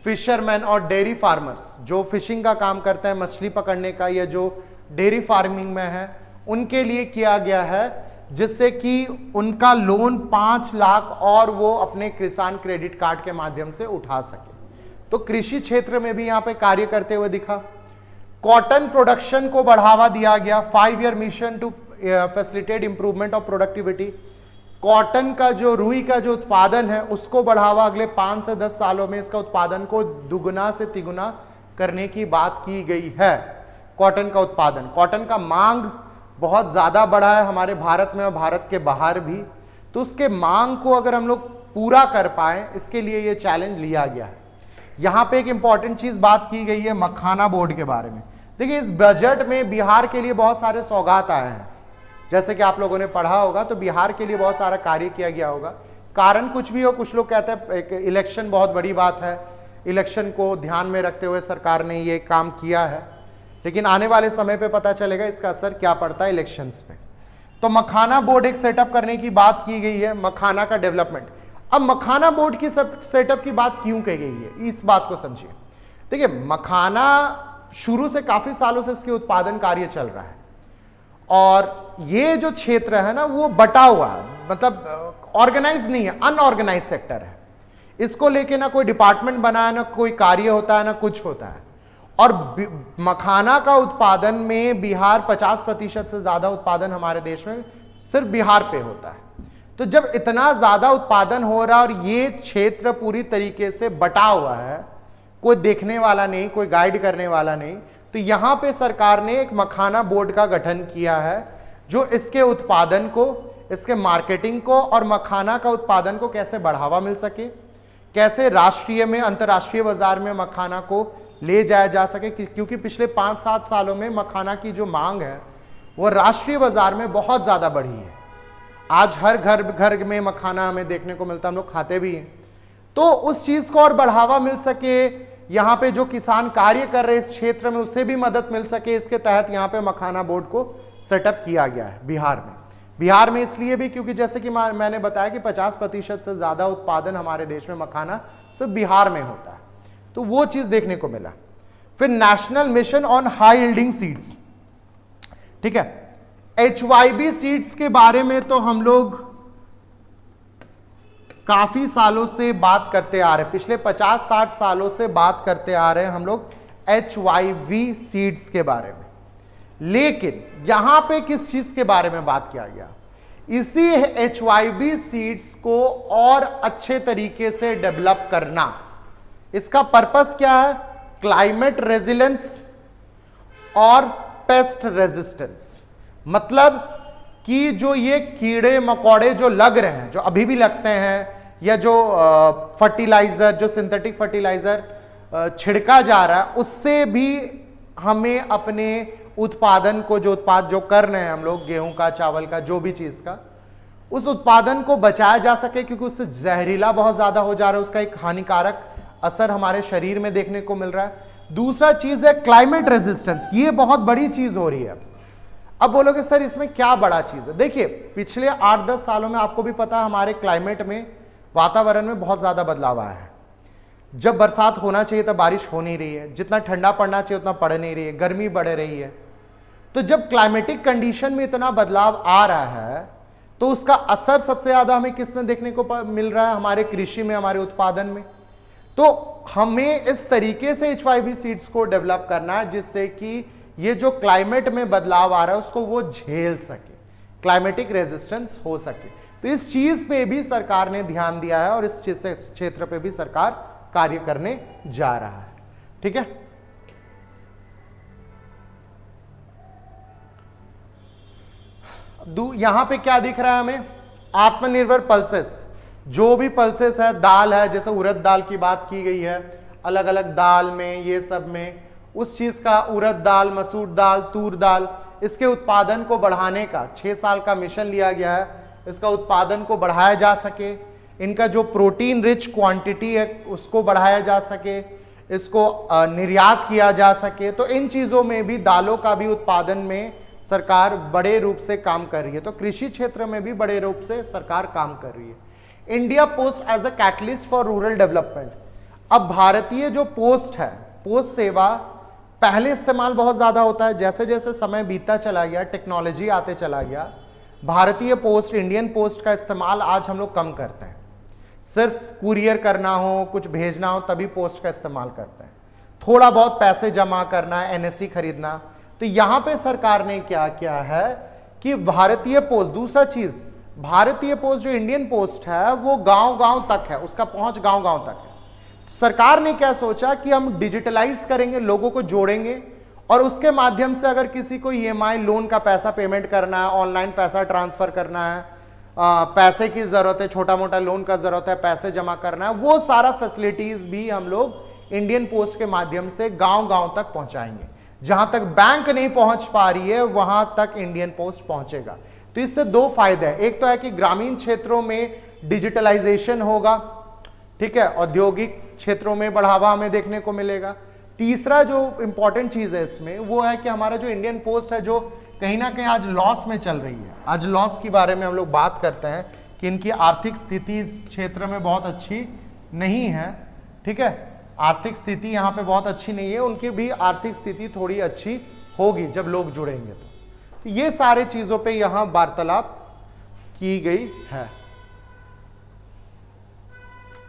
फिशरमैन और डेयरी फार्मर्स जो फिशिंग का काम करते हैं, मछली पकड़ने का, या जो डेयरी फार्मिंग में है, उनके लिए किया गया है, जिससे कि उनका लोन 5 लाख और वो अपने किसान क्रेडिट कार्ड के माध्यम से उठा सके। तो कृषि क्षेत्र में भी यहां पे कार्य करते हुए दिखा। कॉटन प्रोडक्शन को बढ़ावा दिया गया, 5 year mission to facilitate improvement of productivity. Cotton का जो, रुई का जो उत्पादन है, उसको बढ़ावा अगले 5 से 10 सालों में इसका उत्पादन को दुगुना से तिगुना करने की बात की गई है। कॉटन का उत्पादन, कॉटन का मांग बहुत ज्यादा बढ़ा है हमारे भारत में और भारत के बाहर भी। तो उसके मांग को अगर हम लोग पूरा कर पाए, इसके लिए ये चैलेंज लिया गया है। यहां पे एक इंपॉर्टेंट चीज बात की गई है मखाना बोर्ड के बारे में। देखिए, इस बजट में बिहार के लिए बहुत सारे सौगात आए हैं। जैसे कि आप लोगों ने पढ़ा होगा, तो बिहार के लिए बहुत सारा कार्य किया गया होगा। कारण कुछ भी हो, कुछ लोग कहते हैं एक इलेक्शन बहुत बड़ी बात है, इलेक्शन को ध्यान में रखते हुए सरकार ने ये काम किया है, लेकिन आने वाले समय पे पता चलेगा इसका असर क्या पड़ता है इलेक्शंस पे। तो मखाना बोर्ड एक सेटअप करने की बात की गई है, मखाना का डेवलपमेंट। अब मखाना बोर्ड की सेटअप की बात क्यों कही गई है, इस बात को समझिए। देखिए, मखाना शुरू से काफी सालों से इसके उत्पादन कार्य चल रहा है, और ये जो क्षेत्र है ना वो बटा हुआ है, मतलब ऑर्गेनाइज नहीं है, अनऑर्गेनाइज सेक्टर है। इसको लेके ना कोई डिपार्टमेंट बना है, ना कोई कार्य होता है, ना कुछ होता है। और मखाना का उत्पादन में बिहार 50% से ज्यादा उत्पादन हमारे देश में सिर्फ बिहार पे होता है। तो जब इतना ज्यादा उत्पादन हो रहा है और ये क्षेत्र पूरी तरीके से बटा हुआ है, कोई देखने वाला नहीं, कोई गाइड करने वाला नहीं, तो यहां पे सरकार ने एक मखाना बोर्ड का गठन किया है जो इसके उत्पादन को, इसके मार्केटिंग को और मखाना का उत्पादन को कैसे बढ़ावा मिल सके, कैसे राष्ट्रीय में अंतर्राष्ट्रीय बाजार में मखाना को ले जाया जा सके। क्योंकि पिछले 5-7 सालों में मखाना की जो मांग है वो राष्ट्रीय बाजार में बहुत ज्यादा बढ़ी है। आज हर घर में मखाना हमें देखने को मिलता है, हम लोग खाते भी हैं। तो उस चीज को और बढ़ावा मिल सके, यहाँ पे जो किसान कार्य कर रहे इस क्षेत्र में उससे भी मदद मिल सके, इसके तहत यहाँ पे मखाना बोर्ड को सेटअप किया गया है बिहार में इसलिए भी क्योंकि जैसे कि मैंने बताया कि 50% से ज्यादा उत्पादन हमारे देश में मखाना सिर्फ बिहार में होता है, तो वो चीज देखने को मिला। फिर national mission on high yielding seeds, ठीक है। HYB सीड्स के बारे में तो हम लोग काफी सालों से बात करते आ रहे हैं, पिछले 50-60 सालों से बात करते आ रहे हैं हम लोग HYB सीड्स के बारे में। लेकिन यहां पे किस चीज के बारे में बात किया गया, इसी HYB सीड्स को और अच्छे तरीके से डेवलप करना। इसका पर्पस क्या है, क्लाइमेट रेजिलेंस और पेस्ट रेजिस्टेंस। मतलब कि जो ये कीड़े मकोड़े जो लग रहे हैं, जो अभी भी लगते हैं, या जो फर्टिलाइजर, जो सिंथेटिक फर्टिलाइजर छिड़का जा रहा है, उससे भी हमें अपने उत्पादन को, जो उत्पाद जो कर रहे हैं हम लोग, गेहूं का, चावल का, जो भी चीज का, उस उत्पादन को बचाया जा सके, क्योंकि उससे जहरीला बहुत ज्यादा हो जा रहा है, उसका एक हानिकारक असर हमारे शरीर में देखने को मिल रहा है। दूसरा चीज है क्लाइमेट रेजिस्टेंस, ये बहुत बड़ी चीज हो रही है। अब बोलोगे सर इसमें क्या बड़ा चीज है, देखिए पिछले 8-10 सालों में आपको भी पता है हमारे क्लाइमेट में, वातावरण में बहुत ज्यादा बदलाव आया है। जब बरसात होना चाहिए तब बारिश हो नहीं रही है, जितना ठंडा पड़ना चाहिए उतना पड़ नहीं रही है, गर्मी बढ़ रही है। तो जब क्लाइमेटिक कंडीशन में इतना बदलाव आ रहा है तो उसका असर सबसे ज्यादा हमें किस में देखने को मिल रहा है, हमारे कृषि में, हमारे उत्पादन में। तो हमें इस तरीके से HYB सीड्स को डेवलप करना है जिससे कि ये जो क्लाइमेट में बदलाव आ रहा है उसको वो झेल सके, क्लाइमेटिक रेजिस्टेंस हो सके। तो इस चीज पे भी सरकार ने ध्यान दिया है और इस क्षेत्र पे भी सरकार कार्य करने जा रहा है, ठीक है। यहां पे क्या दिख रहा है हमें, आत्मनिर्भर पल्सेस, जो भी पल्सेस है, दाल है, जैसे उड़द दाल की बात की गई है, अलग अलग दाल में, ये सब में उस चीज का, उड़द दाल, मसूर दाल, तूर दाल, इसके उत्पादन को बढ़ाने का 6 साल का मिशन लिया गया है, इसका उत्पादन को बढ़ाया जा सके, इनका जो प्रोटीन रिच क्वांटिटी है उसको बढ़ाया जा सके, इसको निर्यात किया जा सके। तो इन चीजों में भी, दालों का भी उत्पादन में सरकार बड़े रूप से काम कर रही है। तो कृषि क्षेत्र में भी बड़े रूप से सरकार काम कर रही है। India Post as a catalyst for rural development. अब भारतीय जो पोस्ट है, पोस्ट सेवा, पहले इस्तेमाल बहुत ज्यादा होता है, जैसे जैसे समय बीतता चला गया, टेक्नोलॉजी आते चला गया, भारतीय पोस्ट, इंडियन पोस्ट का इस्तेमाल आज हम लोग कम करते हैं। सिर्फ कुरियर करना हो, कुछ भेजना हो, तभी पोस्ट का इस्तेमाल करते हैं। थोड़ा बहुत पैसे जमा करना है, NSE खरीदना। तो यहां पे सरकार ने क्या किया है कि भारतीय पोस्ट, दूसरा चीज, भारतीय पोस्ट जो इंडियन पोस्ट है वो गांव गांव तक है, उसका पहुंच गांव गांव तक है। सरकार ने क्या सोचा कि हम डिजिटलाइज करेंगे, लोगों को जोड़ेंगे, और उसके माध्यम से अगर किसी को EMI लोन का पैसा पेमेंट करना है, ऑनलाइन पैसा ट्रांसफर करना है, पैसे की जरूरत है, छोटा मोटा लोन का जरूरत है, पैसे जमा करना है, वो सारा फैसिलिटीज भी हम लोग इंडियन पोस्ट के माध्यम से गांव गांव तक पहुंचाएंगे। जहां तक बैंक नहीं पहुंच पा रही है वहां तक इंडियन पोस्ट पहुंचेगा। तो इससे दो फायदे हैं, एक तो है कि ग्रामीण क्षेत्रों में डिजिटलाइजेशन होगा, ठीक है, औद्योगिक क्षेत्रों में बढ़ावा हमें देखने को मिलेगा। तीसरा जो इंपॉर्टेंट चीज है इसमें वो है कि हमारा जो इंडियन पोस्ट है, जो कहीं ना कहीं आज लॉस में चल रही है। आज लॉस के बारे में हम लोग बात करते हैं कि इनकी आर्थिक स्थिति इस क्षेत्र में बहुत अच्छी नहीं है, ठीक है, आर्थिक स्थिति यहाँ पे बहुत अच्छी नहीं है, उनकी भी आर्थिक स्थिति थोड़ी अच्छी होगी जब लोग जुड़ेंगे। तो ये सारे चीजों पे यहां वार्तालाप की गई है।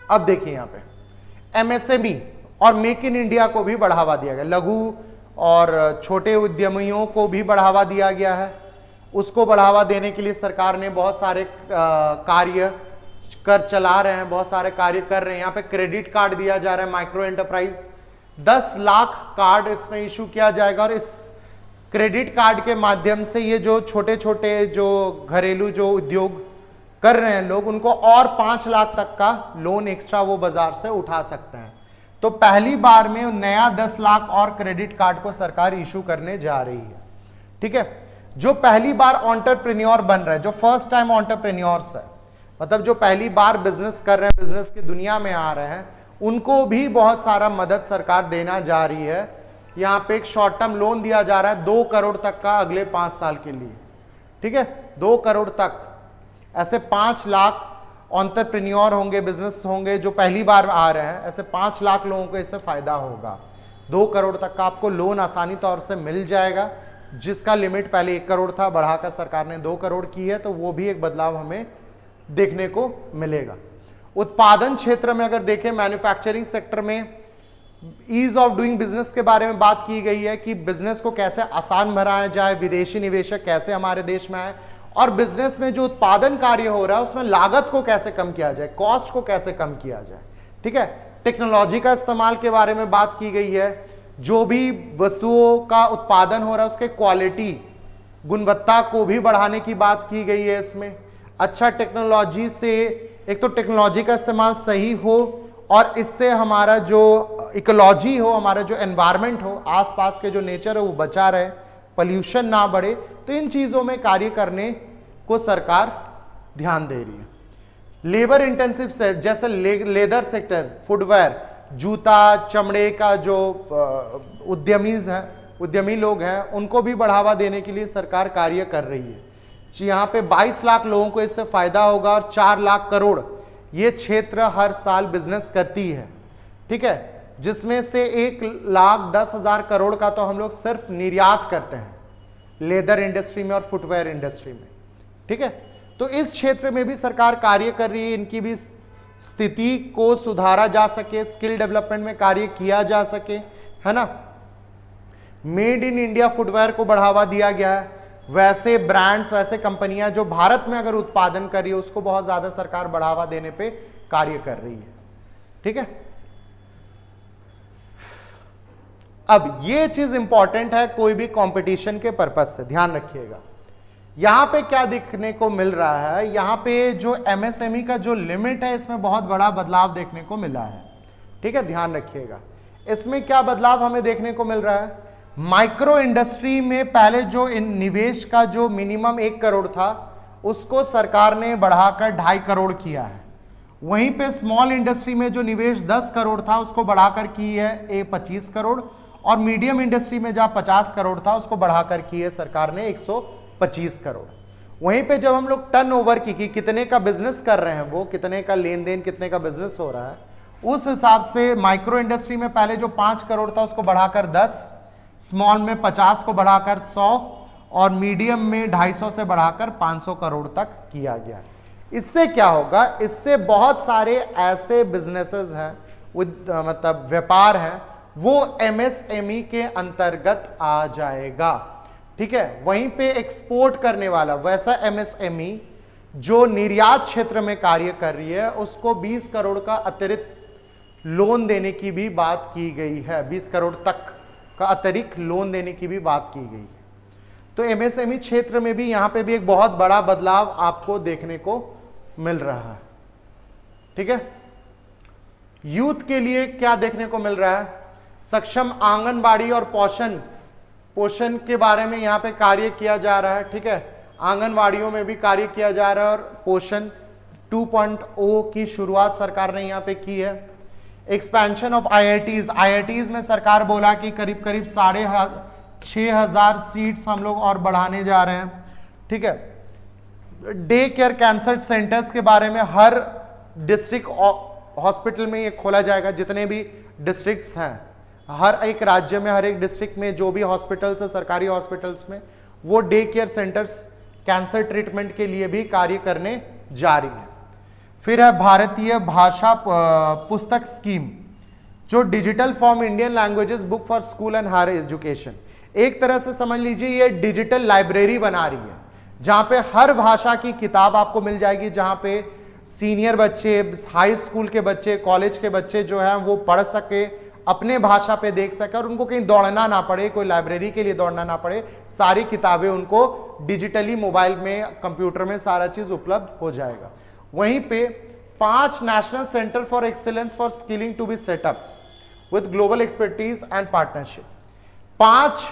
अब देखिए यहां पे एमएसएमई और मेक इन इंडिया को भी बढ़ावा दिया गया, लघु और छोटे उद्यमियों को भी बढ़ावा दिया गया है। उसको बढ़ावा देने के लिए सरकार ने बहुत सारे कार्य कर चला रहे हैं, बहुत सारे कार्य कर रहे हैं। यहाँ पे क्रेडिट कार्ड दिया जा रहा है माइक्रो एंटरप्राइज, 10 लाख कार्ड इसमें इशू किया जाएगा और इस क्रेडिट कार्ड के माध्यम से ये जो छोटे छोटे जो घरेलू जो उद्योग कर रहे हैं लोग, उनको और 5 लाख तक का लोन एक्स्ट्रा वो बाजार से उठा सकते हैं। तो पहली बार में नया 10 लाख और क्रेडिट कार्ड को सरकार इशू करने जा रही है, ठीक है। जो पहली बार एंटरप्रेन्योर बन रहे हैं, जो फर्स्ट टाइम एंटरप्रेन्योर्स है, मतलब जो पहली बार बिजनेस कर रहे हैं, बिजनेस की दुनिया में आ रहे हैं, उनको भी बहुत सारा मदद सरकार देना जा रही है। यहाँ पे एक शॉर्ट टर्म लोन दिया जा रहा है 2 करोड़ तक का अगले 5 साल के लिए, ठीक है, 2 करोड़ तक। ऐसे 5 लाख एंटरप्रेन्योर होंगे, बिजनेस होंगे जो पहली बार आ रहे हैं, ऐसे 5 लाख लोगों को इससे फायदा होगा। 2 करोड़ तक का आपको लोन आसानी तौर से मिल जाएगा, जिसका लिमिट पहले 1 करोड़ था, बढ़ाकर सरकार ने 2 करोड़ की है। तो वो भी एक बदलाव हमें देखने को मिलेगा। उत्पादन क्षेत्र में अगर देखें, मैन्युफैक्चरिंग सेक्टर में ईज ऑफ डूइंग बिजनेस के बारे में बात की गई है कि बिजनेस को कैसे आसान बनाया जाए, विदेशी निवेशक कैसे हमारे देश में आए, और बिजनेस में जो उत्पादन कार्य हो रहा है उसमें लागत को कैसे कम किया जाए, कॉस्ट को कैसे कम किया जाए, ठीक है। टेक्नोलॉजी का इस्तेमाल के बारे में बात की गई है। जो भी वस्तुओं का उत्पादन हो रहा है उसके क्वालिटी, गुणवत्ता को भी बढ़ाने की बात की गई है इसमें। अच्छा टेक्नोलॉजी से, एक तो टेक्नोलॉजी का इस्तेमाल सही हो और इससे हमारा जो इकोलॉजी हो, हमारा जो एनवायरनमेंट हो, आसपास के जो नेचर है वो बचा रहे, पॉल्यूशन ना बढ़े। तो इन चीजों में कार्य करने को सरकार ध्यान दे रही है। लेबर इंटेंसिव सेक्टर जैसे लेदर सेक्टर, फुटवेयर, जूता, चमड़े का जो उद्यमी लोग हैं, उनको भी बढ़ावा देने के लिए सरकार कार्य कर रही है। यहाँ पे 22 लाख लोगों को इससे फायदा होगा और 4 लाख करोड़ ये क्षेत्र हर साल बिजनेस करती है, ठीक है, जिसमें से 1,10,000 करोड़ का तो हम लोग सिर्फ निर्यात करते हैं लेदर इंडस्ट्री में और फुटवेयर इंडस्ट्री में, ठीक है। तो इस क्षेत्र में भी सरकार कार्य कर रही है, इनकी भी स्थिति को सुधारा जा सके, स्किल डेवलपमेंट में कार्य किया जा सके, है ना। मेड इन इंडिया फुटवेयर को बढ़ावा दिया गया है। वैसे ब्रांड्स, वैसे कंपनियां जो भारत में अगर उत्पादन कर रही है उसको बहुत ज्यादा सरकार बढ़ावा देने पे कार्य कर रही है, ठीक है। अब ये चीज इंपॉर्टेंट है कोई भी कंपटीशन के पर्पज से, ध्यान रखिएगा। यहां पे क्या देखने को मिल रहा है, यहां पे जो एमएसएमई का जो लिमिट है इसमें बहुत बड़ा बदलाव देखने को मिला है, ठीक है, ध्यान रखिएगा। इसमें क्या बदलाव हमें देखने को मिल रहा है, माइक्रो इंडस्ट्री में पहले जो निवेश का जो मिनिमम 1 करोड़ था उसको सरकार ने बढ़ाकर 2.5 करोड़ किया है। वहीं पे स्मॉल इंडस्ट्री में जो निवेश 10 करोड़ था उसको बढ़ाकर की है 25 करोड़, और मीडियम इंडस्ट्री में जहां 50 करोड़ था उसको बढ़ाकर की है सरकार ने 125 करोड़। वहीं पे जब हम लोग टर्नओवर की कितने का बिजनेस कर रहे हैं, वो कितने का लेन देन, कितने का बिजनेस हो रहा है, उस हिसाब से माइक्रो इंडस्ट्री में पहले जो 5 करोड़ था उसको बढ़ाकर 10, स्मॉल में 50 को बढ़ाकर 100 और मीडियम में 250 से बढ़ाकर 500 करोड़ तक किया गया। इससे क्या होगा, इससे बहुत सारे ऐसे बिजनेसेस हैं, मतलब व्यापार है, वो एमएसएमई के अंतर्गत आ जाएगा, ठीक है। वहीं पे एक्सपोर्ट करने वाला वैसा एमएसएमई जो निर्यात क्षेत्र में कार्य कर रही है उसको 20 करोड़ का अतिरिक्त लोन देने की भी बात की गई है, 20 करोड़ तक का अतिरिक्त लोन देने की भी बात की गई है। तो एमएसएमई क्षेत्र में भी यहां पे भी एक बहुत बड़ा बदलाव आपको देखने को मिल रहा है, ठीक है। यूथ के लिए क्या देखने को मिल रहा है, सक्षम आंगनबाड़ी और पोषण के बारे में यहां पे कार्य किया जा रहा है, ठीक है। आंगनबाड़ियों में भी कार्य किया जा रहा है और पोषण 2.0 की शुरुआत सरकार ने यहां पे की है। एक्सपेंशन ऑफ आईआईटीज में सरकार बोला कि करीब करीब 6000 सीट्स हम लोग और बढ़ाने जा रहे हैं। ठीक है, डे केयर कैंसर सेंटर्स के बारे में हर डिस्ट्रिक्ट हॉस्पिटल में ये खोला जाएगा। जितने भी डिस्ट्रिक्ट्स हैं हर एक राज्य में, हर एक डिस्ट्रिक्ट में जो भी हॉस्पिटल्स है सरकारी हॉस्पिटल्स में, वो day care centres cancer treatment के लिए भी कार्य करने जा रही है। फिर है भारतीय भाषा पुस्तक स्कीम, जो digital form Indian languages book for school and higher education. एक तरह से समझ लीजिए ये डिजिटल लाइब्रेरी बना रही है, जहां पे हर भाषा की किताब आपको मिल जाएगी, जहां पे सीनियर बच्चे, हाई स्कूल के बच्चे, कॉलेज के बच्चे जो हैं वो पढ़ सके, अपने भाषा पे देख सके और उनको कहीं दौड़ना ना पड़े, कोई लाइब्रेरी के लिए दौड़ना ना पड़े। सारी किताबें उनको डिजिटली मोबाइल में, कंप्यूटर में सारा चीज उपलब्ध हो जाएगा। वहीं पे 5 national centre for excellence for skilling to be set up with global expertise and partnership. 5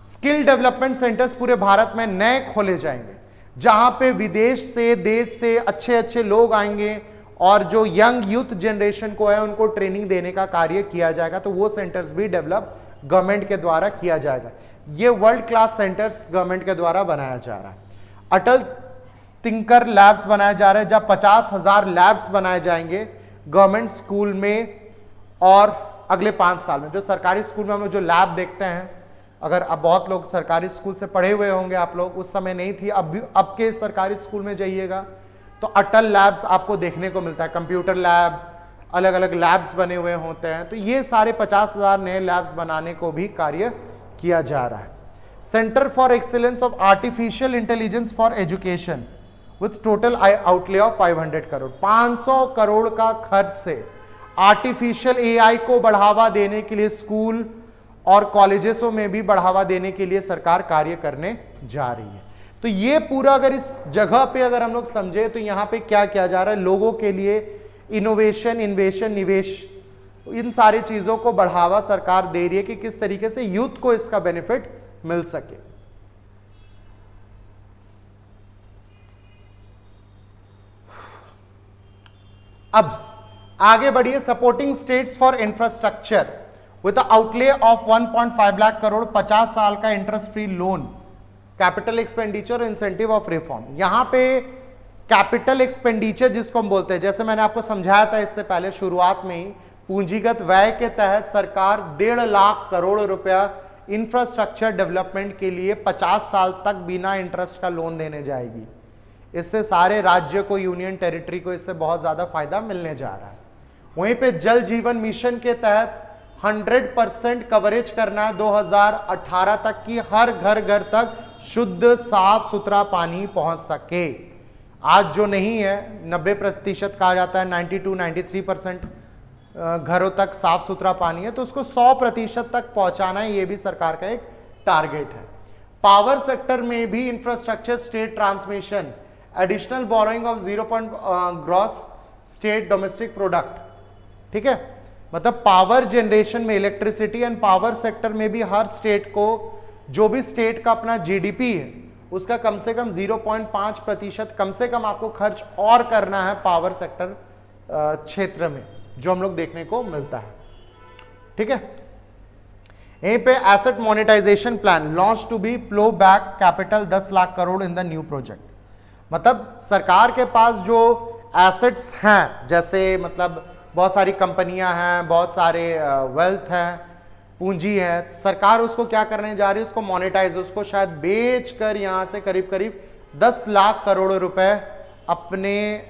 skill development centres पूरे भारत में नए खोले जाएंगे, जहां पे विदेश से, देश से अच्छे अच्छे लोग आएंगे और जो यंग यूथ जनरेशन को है उनको ट्रेनिंग देने का कार्य किया जाएगा। तो वो सेंटर्स भी डेवलप गवर्नमेंट के द्वारा किया जाएगा। ये वर्ल्ड क्लास सेंटर्स गवर्नमेंट के द्वारा बनाया जा रहा है। अटल थिंकर लैब्स बनाया जा रहा है, जहां 50,000 लैब्स बनाए जाएंगे गवर्नमेंट स्कूल में। और अगले 5 साल में जो सरकारी स्कूल में हम लोग जो लैब देखते हैं, अगर अब बहुत लोग सरकारी स्कूल से पढ़े हुए होंगे आप लोग, उस समय नहीं थी, अब के सरकारी स्कूल में जाइएगा तो अटल लैब्स आपको देखने को मिलता है। कंप्यूटर लैब, अलग अलग लैब्स बने हुए होते हैं। तो ये सारे 50,000 नए लैब्स बनाने को भी कार्य किया जा रहा है। Centre for excellence of artificial intelligence for education with total outlay of 500 crore. 500 crore का खर्च से आर्टिफिशियल एआई को बढ़ावा देने के लिए स्कूल और कॉलेजेसों में भी बढ़ावा देने के लिए सरकार कार्य करने जा रही है। तो ये पूरा अगर इस जगह पे अगर हम लोग समझे तो यहां पे क्या किया जा रहा है, लोगों के लिए इनोवेशन, इन्वेशन, निवेश, इन सारी चीजों को बढ़ावा सरकार दे रही है कि किस तरीके से यूथ को इसका बेनिफिट मिल सके। अब आगे बढ़िए, supporting states for infrastructure with outlay of 1.5 lakh crore, 50 साल का interest free loan, capital expenditure, incentive of reform. यहां पे कैपिटल एक्सपेंडिचर जिसको हम बोलते हैं, जैसे मैंने आपको समझाया था इससे पहले शुरुआत में ही, पूंजीगत व्यय के तहत सरकार 1.5 लाख करोड़ रुपया इंफ्रास्ट्रक्चर डेवलपमेंट के लिए 50 साल तक बिना इंटरेस्ट का लोन देने जाएगी। इससे सारे राज्य को, यूनियन टेरिटरी को इससे बहुत ज्यादा फायदा मिलने जा रहा है। वहीं पे जल जीवन मिशन के तहत 100% कवरेज करना है 2018 तक की, हर घर तक शुद्ध साफ सुथरा पानी पहुंच सके। आज जो नहीं है 90% कहा जाता है, 92-93% घरों तक साफ सुथरा पानी है, तो उसको 100% तक पहुंचाना है, ये भी सरकार का एक टारगेट है। पावर सेक्टर में भी infrastructure, state transmission, additional borrowing of 0 gross state domestic product. ठीक है, मतलब पावर जनरेशन में, इलेक्ट्रिसिटी एंड पावर सेक्टर में भी हर स्टेट को, जो भी स्टेट का अपना जीडीपी है उसका कम से कम 0.5% कम से कम आपको खर्च और करना है पावर सेक्टर क्षेत्र में, जो हम लोग देखने को मिलता है। ठीक है, यहीं पे asset monetisation plan launch to be flow back capital 10 lakh crore in the new project. मतलब सरकार के पास जो एसेट्स हैं, जैसे मतलब बहुत सारी कंपनियां हैं, बहुत सारे वेल्थ है, पूंजी है, सरकार उसको क्या करने जा रही है, उसको मोनेटाइज, उसको शायद बेचकर यहां से करीब करीब 10 लाख करोड़ रुपए अपने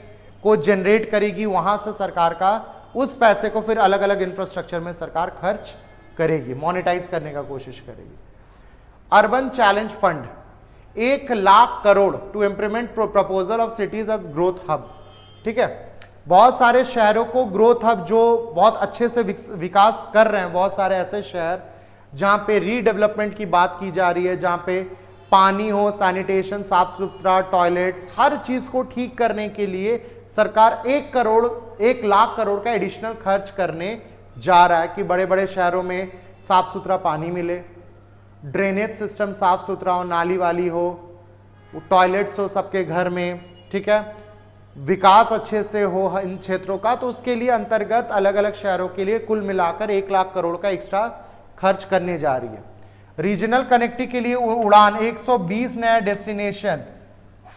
को जनरेट करेगी। वहां से सरकार का उस पैसे को फिर अलग अलग इंफ्रास्ट्रक्चर में सरकार खर्च करेगी, मोनेटाइज करने का कोशिश करेगी। Urban challenge fund 1 lakh crore to implement proposal of cities as growth hub. ठीक है, बहुत सारे शहरों को ग्रोथ हब, जो बहुत अच्छे से विकास कर रहे हैं, बहुत सारे ऐसे शहर जहां पे रीडेवलपमेंट की बात की जा रही है, जहां पे पानी हो, सैनिटेशन, साफ सुथरा, टॉयलेट्स, हर चीज को ठीक करने के लिए सरकार 1 लाख करोड़ का एडिशनल खर्च करने जा रहा है कि बड़े बड़े शहरों में साफ सुथरा पानी मिले, ड्रेनेज सिस्टम साफ सुथरा हो, नाली वाली हो, टॉयलेट्स हो सबके घर में। ठीक है, विकास अच्छे से हो इन क्षेत्रों का। तो उसके लिए अंतर्गत अलग अलग शहरों के लिए कुल मिलाकर 1 लाख करोड़ का एक्स्ट्रा खर्च करने जा रही है। रीजनल कनेक्टिविटी के लिए उड़ान 120 नया डेस्टिनेशन,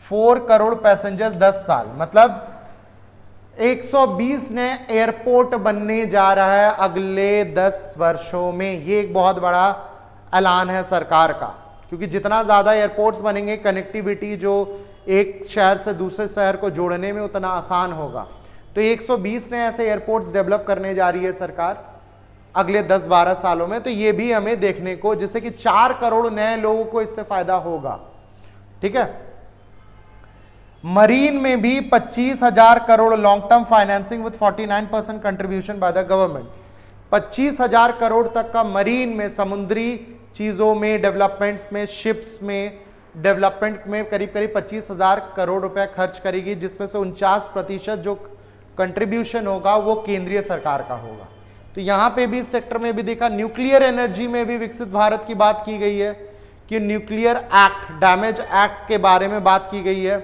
4 करोड़ पैसेंजर्स 10 साल, मतलब 120 नए एयरपोर्ट बनने जा रहा है अगले 10 वर्षों में। ये एक बहुत बड़ा ऐलान है सरकार का, क्योंकि जितना ज्यादा एयरपोर्ट्स बनेंगे, कनेक्टिविटी जो एक शहर से दूसरे शहर को जोड़ने में उतना आसान होगा। तो 120 नए ऐसे एयरपोर्ट्स डेवलप करने जा रही है सरकार अगले 10-12 सालों में। तो ये भी हमें देखने को, जिससे कि 4 करोड़ नए लोगों को इससे फायदा होगा। ठीक है। मरीन में भी 25,000 crore long term financing with 49% contribution by the government. 25,000 crore तक का मरीन में, समुद्री चीजों में, डेवलपमेंट्स में, शिप्स में, डेवलपमेंट में करीब करीब 25,000 करोड़ रुपए खर्च करेगी, जिसमें से 49% जो कंट्रीब्यूशन होगा वो केंद्रीय सरकार का होगा। तो यहां पे भी इस सेक्टर में भी देखा, न्यूक्लियर एनर्जी में भी विकसित भारत की बात की गई है कि न्यूक्लियर एक्ट, डैमेज एक्ट के बारे में बात की गई है।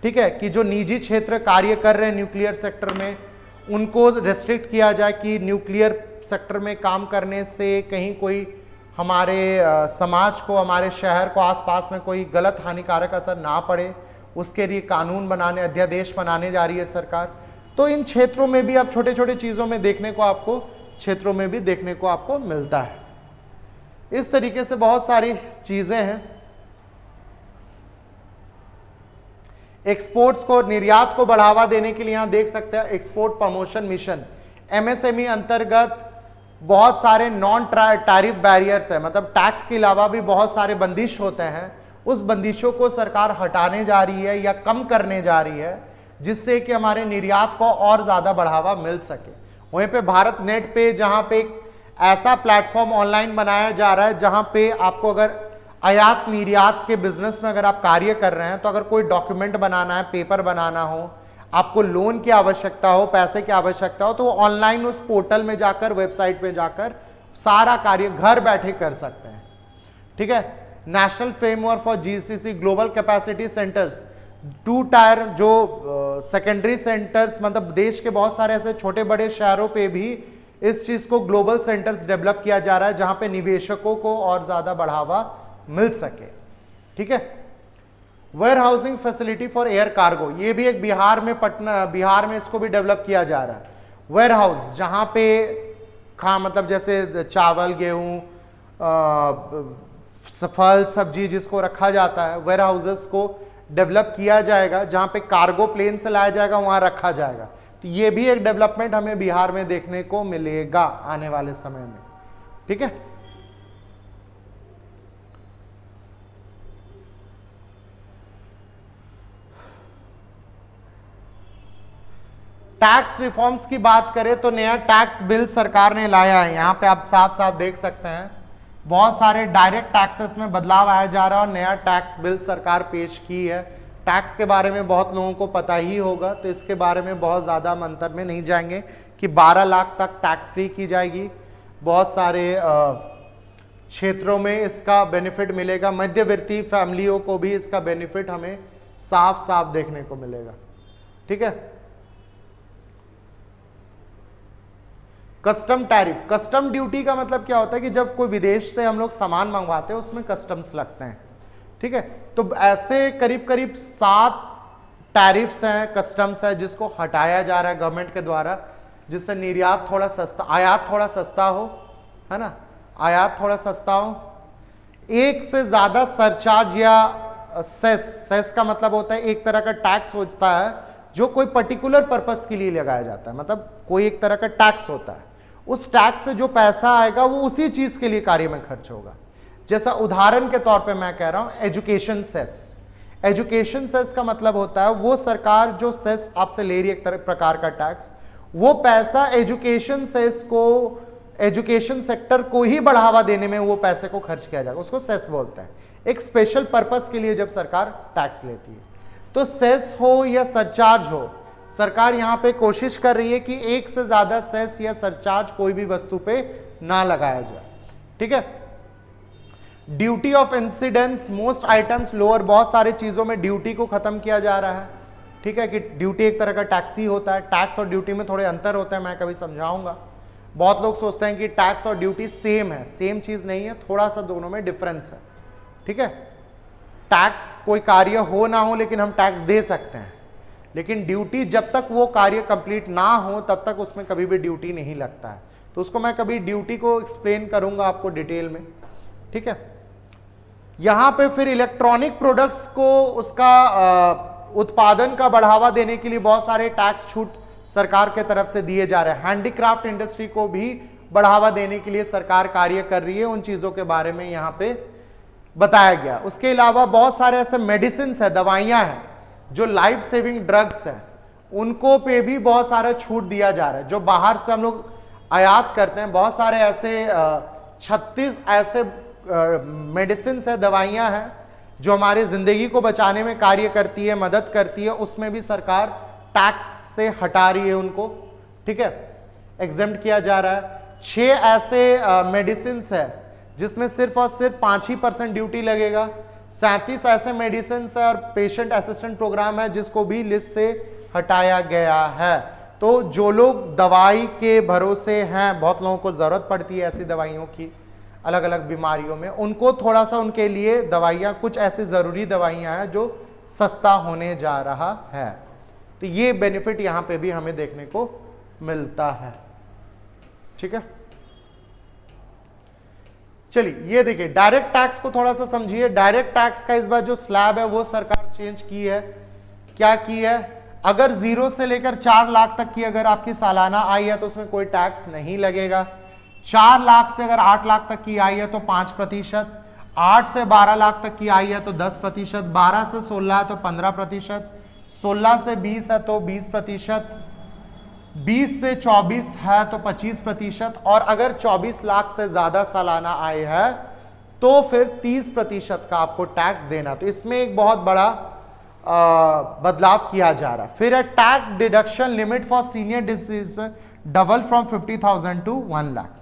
ठीक है, कि जो निजी क्षेत्र कार्य कर रहे हैं न्यूक्लियर सेक्टर में, उनको रेस्ट्रिक्ट किया जाए कि न्यूक्लियर सेक्टर में काम करने से कहीं कोई हमारे समाज को, हमारे शहर को, आसपास में कोई गलत हानिकारक असर ना पड़े, उसके लिए कानून बनाने, अध्यादेश बनाने जा रही है सरकार। तो इन क्षेत्रों में भी अब छोटे छोटे चीजों में देखने को आपको, क्षेत्रों में भी देखने को आपको मिलता है। इस तरीके से बहुत सारी चीजें हैं। एक्सपोर्ट्स को, निर्यात को बढ़ावा देने के लिए यहां देख सकते हैं एक्सपोर्ट प्रमोशन मिशन, एमएसएमई अंतर्गत बहुत सारे नॉन टैरिफ बैरियर्स है, मतलब टैक्स के अलावा भी बहुत सारे बंदिश होते हैं। उस बंदिशों को सरकार हटाने जा रही है या कम करने जा रही है, जिससे कि हमारे निर्यात को और ज्यादा बढ़ावा मिल सके। वहीं पे भारत नेट पे, जहां पे एक ऐसा प्लेटफॉर्म ऑनलाइन बनाया जा रहा है जहां पे आपको अगर आयात निर्यात के बिजनेस में अगर आप कार्य कर रहे हैं, तो अगर कोई डॉक्यूमेंट बनाना है, पेपर बनाना हो, आपको लोन की आवश्यकता हो, पैसे की आवश्यकता हो, तो वो ऑनलाइन उस पोर्टल में जाकर, वेबसाइट पे जाकर सारा कार्य घर बैठे कर सकते हैं। ठीक है। National framework for GCC global capacity centres, 2 tyre जो सेकेंडरी सेंटर्स, मतलब देश के बहुत सारे ऐसे छोटे बड़े शहरों पे भी इस चीज को ग्लोबल सेंटर्स डेवलप किया जा रहा है, जहां पे निवेशकों को और ज्यादा बढ़ावा मिल सके। ठीक है। Warehousing facility for air cargo, ये भी एक बिहार में, पटना बिहार में इसको भी डेवलप किया जा रहा है। वेयर हाउस जहां पे मतलब जैसे चावल, गेहूं, फल, सब्जी जिसको रखा जाता है, वेयर हाउसेस को डेवलप किया जाएगा, जहां पे कार्गो प्लेन से लाया जाएगा, वहां रखा जाएगा। तो ये भी एक डेवलपमेंट हमें बिहार में देखने को मिलेगा आने वाले समय में। ठीक है। टैक्स रिफॉर्म्स की बात करें तो नया टैक्स बिल सरकार ने लाया है। यहां पे आप साफ साफ देख सकते हैं बहुत सारे डायरेक्ट टैक्सेस में बदलाव आया जा रहा है और नया टैक्स बिल सरकार पेश की है। टैक्स के बारे में बहुत लोगों को पता ही होगा, तो इसके बारे में बहुत ज़्यादा हम अंतर में नहीं जाएंगे कि 12 लाख तक टैक्स फ्री की जाएगी। बहुत सारे क्षेत्रों में इसका बेनिफिट मिलेगा। मध्यवर्ती फैमिलियों को भी इसका बेनिफिट हमें साफ साफ देखने को मिलेगा। ठीक है। कस्टम टैरिफ, कस्टम ड्यूटी का मतलब क्या होता है कि जब कोई विदेश से हम लोग सामान मंगवाते हैं उसमें कस्टम्स लगते हैं। ठीक है। तो ऐसे करीब करीब 7 टैरिफ्स हैं, कस्टम्स है, जिसको हटाया जा रहा है गवर्नमेंट के द्वारा, जिससे निर्यात थोड़ा सस्ता, आयात थोड़ा सस्ता हो, है ना, आयात थोड़ा सस्ता हो। एक से ज्यादा सरचार्ज या सेस का मतलब होता है एक तरह का टैक्स होता है जो कोई पर्टिकुलर पर्पस के लिए लगाया जाता है, मतलब कोई एक तरह का टैक्स होता है। उस टैक्स से जो पैसा आएगा वो उसी चीज के लिए कार्य में खर्च होगा। जैसा उदाहरण के तौर पे मैं कह रहा हूं एजुकेशन सेस। एजुकेशन सेस का मतलब होता है वो सरकार जो सेस आपसे ले रही है, एक प्रकार का टैक्स, वो पैसा एजुकेशन सेस को, एजुकेशन सेक्टर को ही बढ़ावा देने में वो पैसे को खर्च किया जाएगा, उसको सेस बोलते हैं। एक स्पेशल पर्पस के लिए जब सरकार टैक्स लेती है, तो सेस हो या सरचार्ज हो, सरकार यहां पे कोशिश कर रही है कि एक से ज्यादा सेस या सरचार्ज कोई भी वस्तु पे ना लगाया जाए। ठीक है। Duty of incidence most items lower, बहुत सारे चीजों में ड्यूटी को खत्म किया जा रहा है। ठीक है, कि ड्यूटी एक तरह का टैक्स ही होता है, टैक्स और ड्यूटी में थोड़े अंतर होते हैं, मैं कभी समझाऊंगा। बहुत लोग सोचते हैं कि टैक्स और ड्यूटी सेम है, सेम चीज नहीं है, थोड़ा सा दोनों में डिफरेंस है। ठीक है, टैक्स कोई कार्य हो ना हो लेकिन हम टैक्स दे सकते हैं, लेकिन ड्यूटी जब तक वो कार्य कंप्लीट ना हो तब तक उसमें कभी भी ड्यूटी नहीं लगता है। तो उसको मैं कभी ड्यूटी को एक्सप्लेन करूंगा आपको डिटेल में। ठीक है, यहां पे फिर इलेक्ट्रॉनिक प्रोडक्ट्स को उसका उत्पादन का बढ़ावा देने के लिए बहुत सारे टैक्स छूट सरकार के तरफ से दिए जा रहे हैं। हैंडीक्राफ्ट इंडस्ट्री को भी बढ़ावा देने के लिए सरकार कार्य कर रही है, उन चीजों के बारे में यहां पे बताया गया। उसके अलावा बहुत सारे ऐसे मेडिसिन है, दवाइयां हैं जो लाइफ सेविंग ड्रग्स है, उनको पे भी बहुत सारा छूट दिया जा रहा है, जो बाहर से हम लोग आयात करते हैं। बहुत सारे ऐसे 36 ऐसे मेडिसिन है, दवाइयां हैं जो हमारे जिंदगी को बचाने में कार्य करती है, मदद करती है, उसमें भी सरकार टैक्स से हटा रही है उनको। ठीक है, एग्जेम्प्ट किया जा रहा है। 6 ऐसे मेडिसिन है जिसमें सिर्फ और सिर्फ 5% ड्यूटी लगेगा। 37 ऐसे मेडिसिन है और पेशेंट असिस्टेंट प्रोग्राम है जिसको भी लिस्ट से हटाया गया है। तो जो लोग दवाई के भरोसे हैं, बहुत लोगों को जरूरत पड़ती है ऐसी दवाइयों की अलग अलग बीमारियों में, उनको थोड़ा सा उनके लिए दवाइयां, कुछ ऐसी जरूरी दवाइयां हैं जो सस्ता होने जा रहा है। तो ये बेनिफिट यहां पे भी हमें देखने को मिलता है। ठीक है, चलिए ये देखिए डायरेक्ट टैक्स को थोड़ा सा समझिए। डायरेक्ट टैक्स का इस बार जो स्लैब है वो सरकार चेंज की है। क्या की है, अगर 0 से लेकर 4 लाख तक की अगर आपकी सालाना आय है तो उसमें कोई टैक्स नहीं लगेगा। 4 लाख से अगर 8 लाख तक की आय है तो 5%, 8 से 12 लाख तक की आय है तो 10%, 12 से 16 है तो 15%, 16 से 20 है तो 20%, 20 से 24 है तो 25%, और अगर 24 लाख से ज्यादा सालाना आय है तो फिर 30% का आपको टैक्स देना। तो इसमें एक बहुत बड़ा बदलाव किया जा रहा है। फिर है tax deduction limit for senior citizens double from 50,000 to 1 lakh.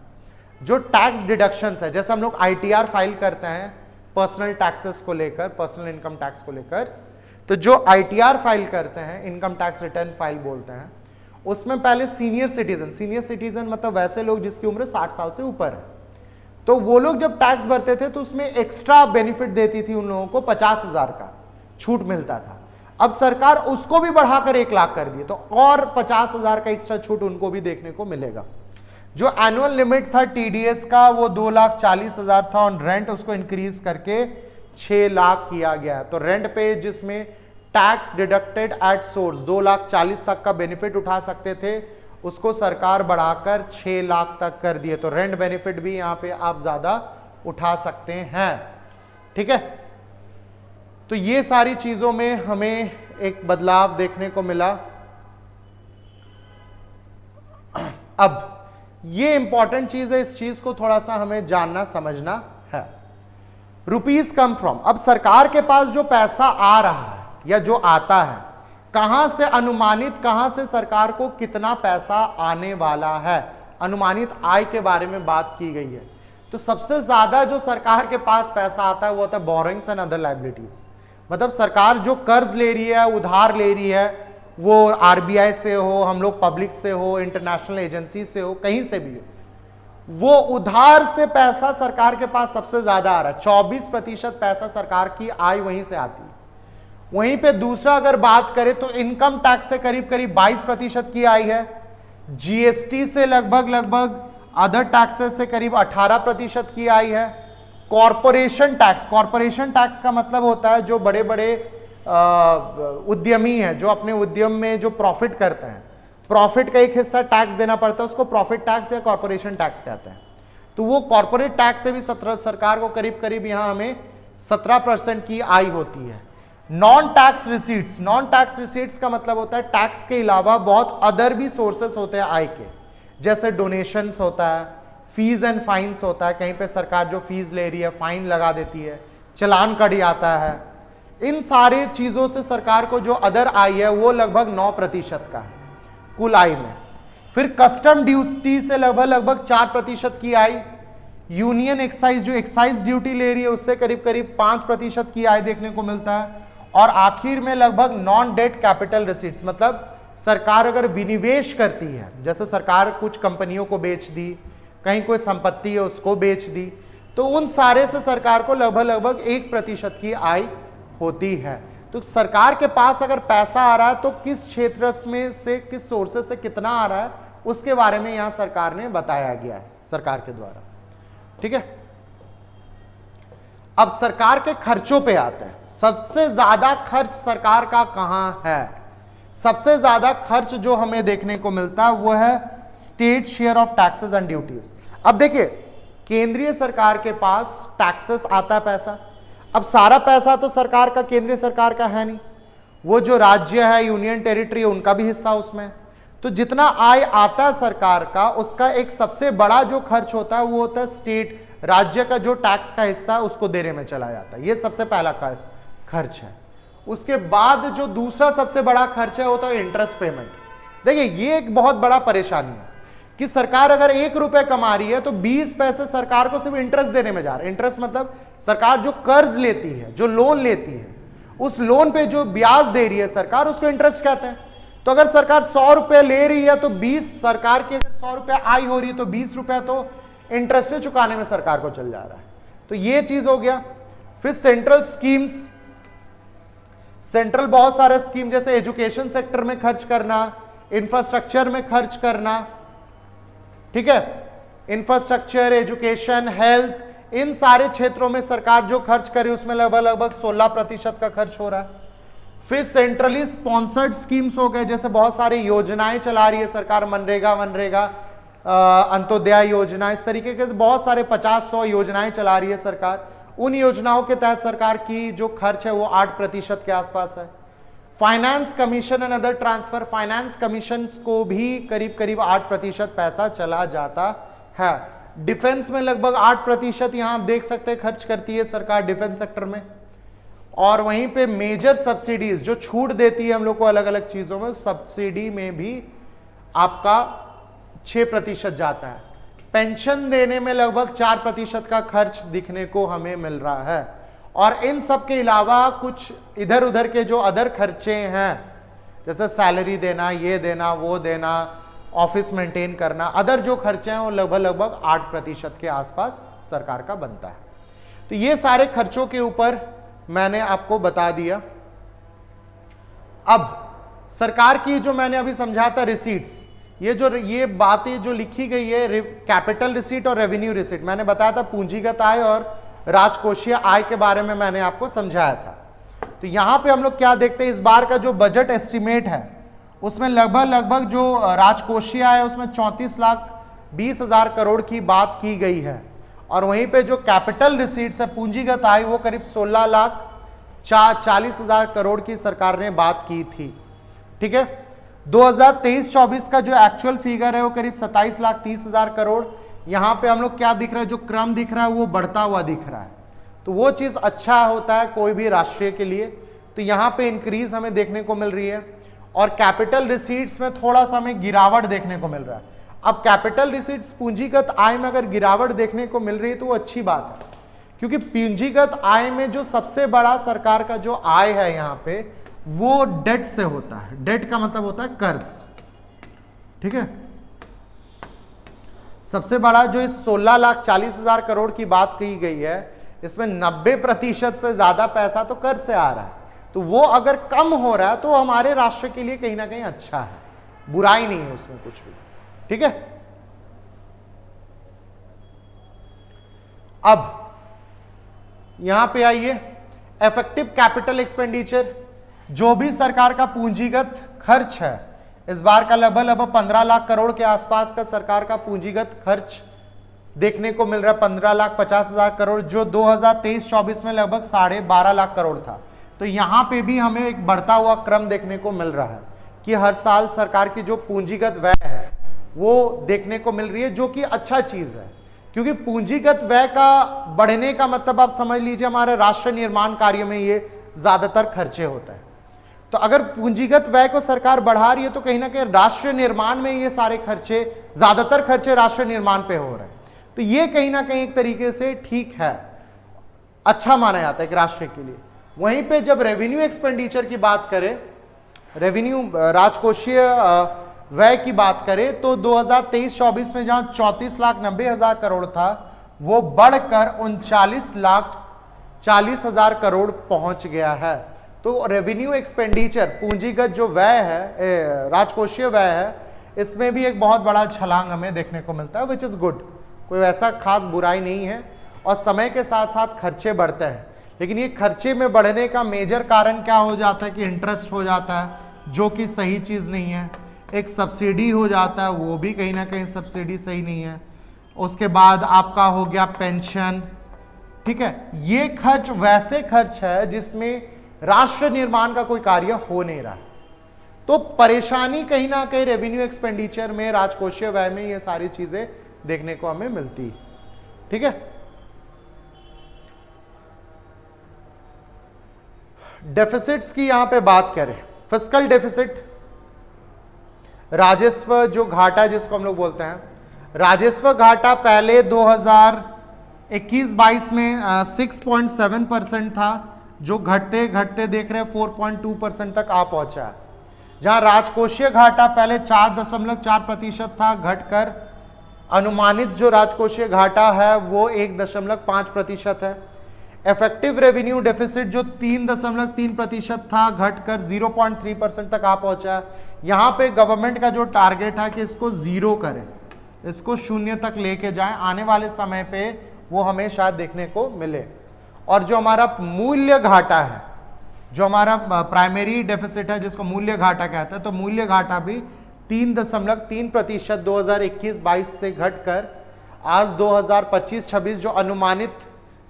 जो टैक्स डिडक्शंस है, जैसे हम लोग ITR फाइल करते हैं पर्सनल टैक्सेस को लेकर, पर्सनल इनकम टैक्स को लेकर, तो जो ITR फाइल करते हैं, इनकम टैक्स रिटर्न फाइल बोलते हैं, उसमें पहले सीनियर सिटीजन मतलब वैसे लोग जिसकी उम्र 60 साल से ऊपर है, तो वो लोग जब टैक्स भरते थे तो उसमें एक्स्ट्रा बेनिफिट देती थी उन लोगों को, 50,000 का छूट मिलता था। अब सरकार उसको भी बढ़ाकर 1 लाख कर दिए, तो और 50,000 का एक्स्ट्रा छूट उनको भी देखने को मिलेगा। जो एनुअल लिमिट था TDS का वो 2,40,000 था, और रेंट उसको इंक्रीज करके 6 लाख किया गया। तो रेंट पे जिसमें टैक्स डिडक्टेड एट सोर्स 2,40,000 तक का बेनिफिट उठा सकते थे, उसको सरकार बढ़ाकर 6 लाख तक कर दिए। तो रेंट बेनिफिट भी यहां पे आप ज्यादा उठा सकते हैं। ठीक है, तो ये सारी चीजों में हमें एक बदलाव देखने को मिला। अब ये इंपॉर्टेंट चीज है, इस चीज को थोड़ा सा हमें जानना समझना है। रुपीज कम फ्रॉम, अब सरकार के पास जो पैसा आ रहा है या जो आता है, कहां से अनुमानित, कहां से सरकार को कितना पैसा आने वाला है, अनुमानित आय के बारे में बात की गई है। तो सबसे ज्यादा जो सरकार के पास पैसा आता है वो होता है बोरोइंग्स एंड अदर लायबिलिटीज। मतलब सरकार जो कर्ज ले रही है, उधार ले रही है, वो RBI से हो, हम लोग पब्लिक से हो, इंटरनेशनल एजेंसी से हो, कहीं से भी हो, वो उधार से पैसा सरकार के पास सबसे ज्यादा आ रहा है। 24% पैसा सरकार की आय वहीं से आती है। वहीं पे दूसरा अगर बात करें तो इनकम टैक्स से करीब करीब 22% की आय है, GST से लगभग अदर टैक्सेस से करीब 18% की आय है। कॉरपोरेशन टैक्स का मतलब होता है जो बड़े बड़े उद्यमी हैं, जो अपने उद्यम में जो प्रॉफिट करते हैं, प्रॉफिट का एक हिस्सा टैक्स देना पड़ता है, उसको प्रॉफिट टैक्स या कॉरपोरेशन टैक्स कहते हैं। तो वो कॉरपोरेट टैक्स से भी सरकार को करीब करीब यहां हमें 17% की आय होती है। नॉन टैक्स रिसीट्स का मतलब होता है टैक्स के अलावा बहुत अदर भी सोर्सेस होते हैं आय के, जैसे डोनेशंस होता है, फीस एंड फाइन्स होता है, कहीं पे सरकार जो फीस ले रही है फाइन लगा देती है, चालान कट जाता है। इन सारी चीजों से सरकार को जो अदर आय है वो लगभग 9% का है कुल आय में। फिर कस्टम ड्यूटी से लगभग 4% की आय, यूनियन एक्साइज जो एक्साइज ड्यूटी ले रही है उससे करीब करीब 5% की आय देखने को मिलता है। और आखिर में लगभग नॉन डेट कैपिटल रिसीट्स, मतलब सरकार अगर विनिवेश करती है, जैसे सरकार कुछ कंपनियों को बेच दी, कहीं कोई संपत्ति है उसको बेच दी, तो उन सारे से सरकार को लगभग 1% की आय होती है। तो सरकार के पास अगर पैसा आ रहा है तो किस क्षेत्र में से, किस सोर्सेस से कितना आ रहा है, उसके बारे में यहां सरकार ने बताया गया है सरकार के द्वारा। ठीक है, अब सरकार के खर्चों पे आते हैं। सबसे ज्यादा खर्च सरकार का कहां है? सबसे ज्यादा खर्च जो हमें देखने को मिलता है वो है state share of taxes and duties. अब देखिए, केंद्रीय सरकार के पास टैक्सेस आता है पैसा। अब सारा पैसा तो सरकार का, केंद्रीय सरकार का है नहीं, वो जो राज्य है, यूनियन टेरिटरी है, उनका भी हिस्सा उसमें। तो जितना आय आता है सरकार का, उसका एक सबसे बड़ा जो खर्च होता है वो होता है स्टेट, राज्य का जो टैक्स का हिस्सा है उसको देने में चला जाता है। ये सबसे पहला खर्च है। उसके बाद जो दूसरा सबसे बड़ा खर्च है होता है इंटरेस्ट पेमेंट। देखिए, ये एक बहुत बड़ा परेशानी है कि सरकार अगर 1 रुपए कमा रही है तो 20 पैसे सरकार को सिर्फ इंटरेस्ट देने में जा रहा है। इंटरेस्ट मतलब सरकार जो कर्ज लेती है, जो लोन लेती है, उस लोन पे जो ब्याज दे रही है सरकार, उसको इंटरेस्ट कहते हैं। तो अगर सरकार 100 रुपए ले रही है तो 20, सरकार की अगर 100 रुपए आय हो रही है तो 20 रुपए तो इंटरेस्ट चुकाने में सरकार को चल जा रहा है। तो ये चीज हो गया। फिर सेंट्रल स्कीम्स, सेंट्रल बहुत सारे स्कीम, जैसे एजुकेशन सेक्टर में खर्च करना, इंफ्रास्ट्रक्चर में खर्च करना। ठीक है, इंफ्रास्ट्रक्चर, एजुकेशन, हेल्थ, इन सारे क्षेत्रों में सरकार जो खर्च करे उसमें लगभग 16% का खर्च हो रहा है। फिर सेंट्रली स्पॉन्सर्ड स्कीम्स हो गए, जैसे बहुत सारी योजनाएं चला रही है सरकार, मनरेगा, अंत्योदय योजना, इस तरीके के बहुत सारे 50-100 योजनाएं चला रही है सरकार। उन योजनाओं के तहत सरकार की जो खर्च है वो 8% के आसपास है। Finance commission and other transfer, finance commission को भी करीब 8% पैसा चला जाता है। डिफेंस में लगभग 8% यहां आप देख सकते हैं खर्च करती है सरकार डिफेंस सेक्टर में। और वहीं पे मेजर सब्सिडीज जो छूट देती है हम लोग को अलग अलग चीजों में, सब्सिडी में भी आपका 6% जाता है। पेंशन देने में लगभग 4% का खर्च दिखने को हमें मिल रहा है। और इन सब के अलावा कुछ इधर उधर के जो अदर खर्चे हैं, जैसे सैलरी देना, ये देना, वो देना, ऑफिस मेंटेन करना, अदर जो खर्चे हैं वो लगभग 8% के आसपास सरकार का बनता है। तो ये सारे खर्चों के ऊपर मैंने आपको बता दिया। अब सरकार की जो मैंने अभी समझा था रिसीट्स, ये बातें जो लिखी गई है, कैपिटल रिसीट और रेवेन्यू रिसीट, मैंने बताया था पूंजीगत आय और राजकोषीय आय के बारे में मैंने आपको समझाया था। तो यहां पे हम लोग क्या देखते हैं, इस बार का जो बजट एस्टिमेट है उसमें लगभग जो राजकोषीय आय है उसमें 34,20,000 करोड़ की बात की गई है। और वहीं पे जो कैपिटल रिसीट्स है, पूंजीगत आय, वो करीब 16,40,000 करोड़ की सरकार ने बात की थी। ठीक है, 2023-24 का जो एक्चुअल फिगर है वो करीब 27,30,000 करोड़। यहां पे हम लोग क्या दिख रहा है, जो क्रम दिख रहा है वो बढ़ता हुआ दिख रहा है। तो वो चीज अच्छा होता है कोई भी राष्ट्रीय के लिए। तो यहां पे इंक्रीज हमें देखने को मिल रही है। और कैपिटल रिसीट्स में थोड़ा सा हमें गिरावट देखने को मिल रहा है। अब कैपिटल रिसीट्स, पूंजीगत आय में अगर गिरावट देखने को मिल रही है तो वो अच्छी बात है, क्योंकि पूंजीगत आय में जो सबसे बड़ा सरकार का जो आय है यहाँ पे वो डेट से होता है। डेट का मतलब होता है कर्ज। ठीक है, सबसे बड़ा जो इस 16,40,000 करोड़ की बात की गई है, इसमें 90% से ज्यादा पैसा तो कर्ज से आ रहा है। तो वो अगर कम हो रहा है तो हमारे राष्ट्र के लिए कहीं ना कहीं अच्छा है, बुराई नहीं है उसमें कुछ भी। ठीक है, अब यहां पे आइए, इफेक्टिव कैपिटल एक्सपेंडिचर, जो भी सरकार का पूंजीगत खर्च है, इस बार का लगभग 15 लाख करोड़ के आसपास का सरकार का पूंजीगत खर्च देखने को मिल रहा है। 15,50,000 करोड़, जो 2023-24 में लगभग 12.5 लाख करोड़ था। तो यहां पे भी हमें एक बढ़ता हुआ क्रम देखने को मिल रहा है कि हर साल सरकार की जो पूंजीगत व्यय है वो देखने को मिल रही है, जो कि अच्छा चीज है। क्योंकि पूंजीगत व्यय का बढ़ने का मतलब आप समझ लीजिए हमारे राष्ट्र निर्माण कार्य में ये ज्यादातर खर्चे होता है। तो अगर पूंजीगत व्यय को सरकार बढ़ा रही है तो कहीं ना कहीं राष्ट्र निर्माण में ये सारे खर्चे, ज्यादातर खर्चे राष्ट्र निर्माण पे हो रहे हैं। तो ये कहीं ना कहीं एक तरीके से ठीक है, अच्छा माना जाता है एक राष्ट्र के लिए। वहीं पे जब रेवेन्यू एक्सपेंडिचर की बात करें रेवेन्यू राजकोषीय व्यय की बात करें तो 2023-24 में जहां 34,90,000 करोड़ था वो बढ़कर 39,40,000 करोड़ पहुंच गया है। तो रेवेन्यू एक्सपेंडिचर पूंजीगत जो व्यय है, राजकोषीय व्यय है, इसमें भी एक बहुत बड़ा छलांग हमें देखने को मिलता है, विच इज गुड। कोई ऐसा खास बुराई नहीं है। और समय के साथ साथ खर्चे बढ़ते हैं, लेकिन ये खर्चे में बढ़ने का मेजर कारण क्या हो जाता है कि इंटरेस्ट हो जाता है, जो कि सही चीज नहीं है। एक सब्सिडी हो जाता है, वो भी कहीं ना कहीं सब्सिडी सही नहीं है। उसके बाद आपका हो गया पेंशन, ठीक है। ये खर्च वैसे खर्च है जिसमें राष्ट्र निर्माण का कोई कार्य हो नहीं रहा। तो परेशानी कहीं ना कहीं रेवेन्यू एक्सपेंडिचर में, राजकोषीय व्यय में ये सारी चीजें देखने को हमें मिलती, ठीक है। डेफिसिट्स की यहां पे बात करें, फिस्कल डेफिसिट, राजस्व जो घाटा जिसको हम लोग बोलते हैं, राजस्व घाटा पहले 2021-22 में 6.7% था, जो घटते घटते देख रहे हैं 4.2% तक आ पहुंचा है। जहां राजकोषीय घाटा पहले 4.4% था, घटकर अनुमानित जो राजकोषीय घाटा है वो 1.5% है। इफेक्टिव रेवेन्यू डेफिसिट जो 3.3% था, घटकर 0.3% तक आ पहुंचा है। यहां पे गवर्नमेंट का जो टारगेट है कि इसको जीरो करें, इसको शून्य तक लेके जाएं, आने वाले समय पे वो हमें शायद देखने को मिले। और जो हमारा मूल्य घाटा है, जो हमारा प्राइमरी डेफिसिट है जिसको मूल्य घाटा कहते हैं, तो मूल्य घाटा भी 3.3% 2021-22 से घटकर आज 2025-26 जो अनुमानित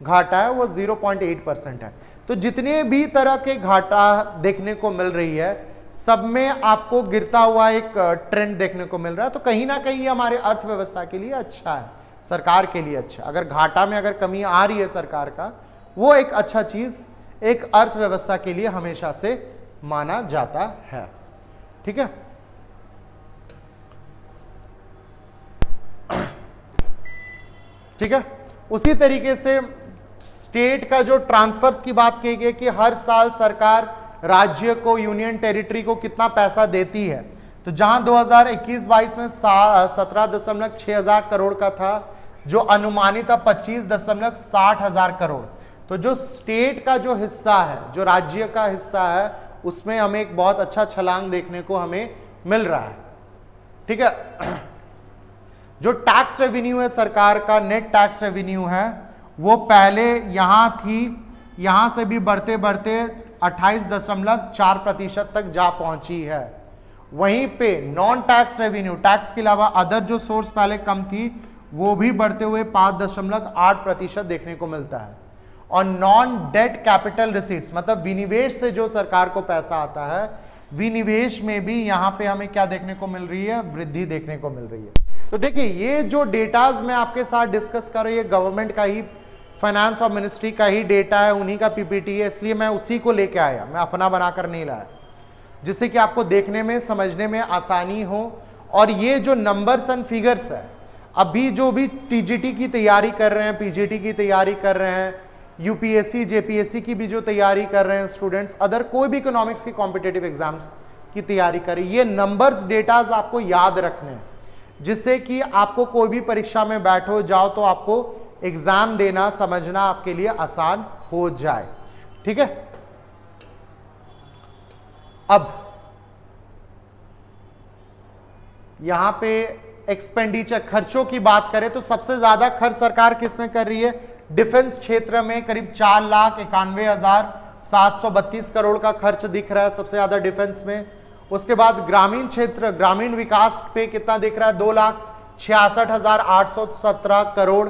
घाटा है वो 0.8% है। तो जितने भी तरह के घाटा देखने को मिल रही है, सब में आपको गिरता हुआ एक ट्रेंड देखने को मिल रहा है। तो कहीं ना कहीं ये हमारे अर्थव्यवस्था के लिए अच्छा है, सरकार के लिए अच्छा। अगर घाटा में अगर कमी आ रही है सरकार का, वो एक अच्छा चीज एक अर्थव्यवस्था के लिए हमेशा से माना जाता है, ठीक है। ठीक है, उसी तरीके से स्टेट का जो ट्रांसफर्स की बात की गई कि हर साल सरकार राज्य को, यूनियन टेरिटरी को कितना पैसा देती है, तो जहां 2021-22 में 17.6 करोड़ का था, जो अनुमानित था 25.60 करोड़। तो जो स्टेट का जो हिस्सा है, जो राज्य का हिस्सा है, उसमें हमें एक बहुत अच्छा छलांग देखने को हमें मिल रहा है, ठीक है। जो टैक्स रेवेन्यू है सरकार का, नेट टैक्स रेवेन्यू है, वो पहले यहां थी, यहां से भी बढ़ते बढ़ते 28.4% तक जा पहुंची है। वहीं पे नॉन टैक्स रेवेन्यू, टैक्स के अलावा अदर जो सोर्स पहले कम थी, वो भी बढ़ते हुए 5.8% देखने को मिलता है। और नॉन डेट कैपिटल रिसीट्स, मतलब विनिवेश से जो सरकार को पैसा आता है, विनिवेश में भी यहां पे हमें क्या देखने को मिल रही है, वृद्धि देखने को मिल रही है। तो देखिए, ये जो डेटाज मैं आपके साथ डिस्कस कर रही है, गवर्नमेंट का ही, फाइनेंस और मिनिस्ट्री का ही डेटा है, उन्हीं का पीपीटी है, इसलिए मैं उसी को लेके आया, मैं अपना बनाकर नहीं लाया, जिससे कि आपको देखने में, समझने में आसानी हो। और ये जो नंबर्स एंड फिगर्स है, अभी जो भी टीजीटी की तैयारी कर रहे हैं, पीजीटी की तैयारी कर रहे हैं, यूपीएससी, जेपीएससी की भी जो तैयारी कर रहे हैं स्टूडेंट्स, अदर कोई भी इकोनॉमिक्स की कॉम्पिटिटिव एग्जाम्स की तैयारी करें, ये नंबर्स, डेटाज आपको याद रखने हैं, जिससे कि आपको कोई भी परीक्षा में बैठो जाओ तो आपको एग्जाम देना, समझना आपके लिए आसान हो जाए, ठीक है। अब यहां पे एक्सपेंडिचर, खर्चों की बात करें तो सबसे ज्यादा खर्च सरकार किस में कर रही है, डिफेंस क्षेत्र में करीब 4,91,732 करोड़ का खर्च दिख रहा है सबसे ज्यादा डिफेंस में। उसके बाद ग्रामीण क्षेत्र, ग्रामीण विकास पे कितना दिख रहा है, 2,66,817 करोड़।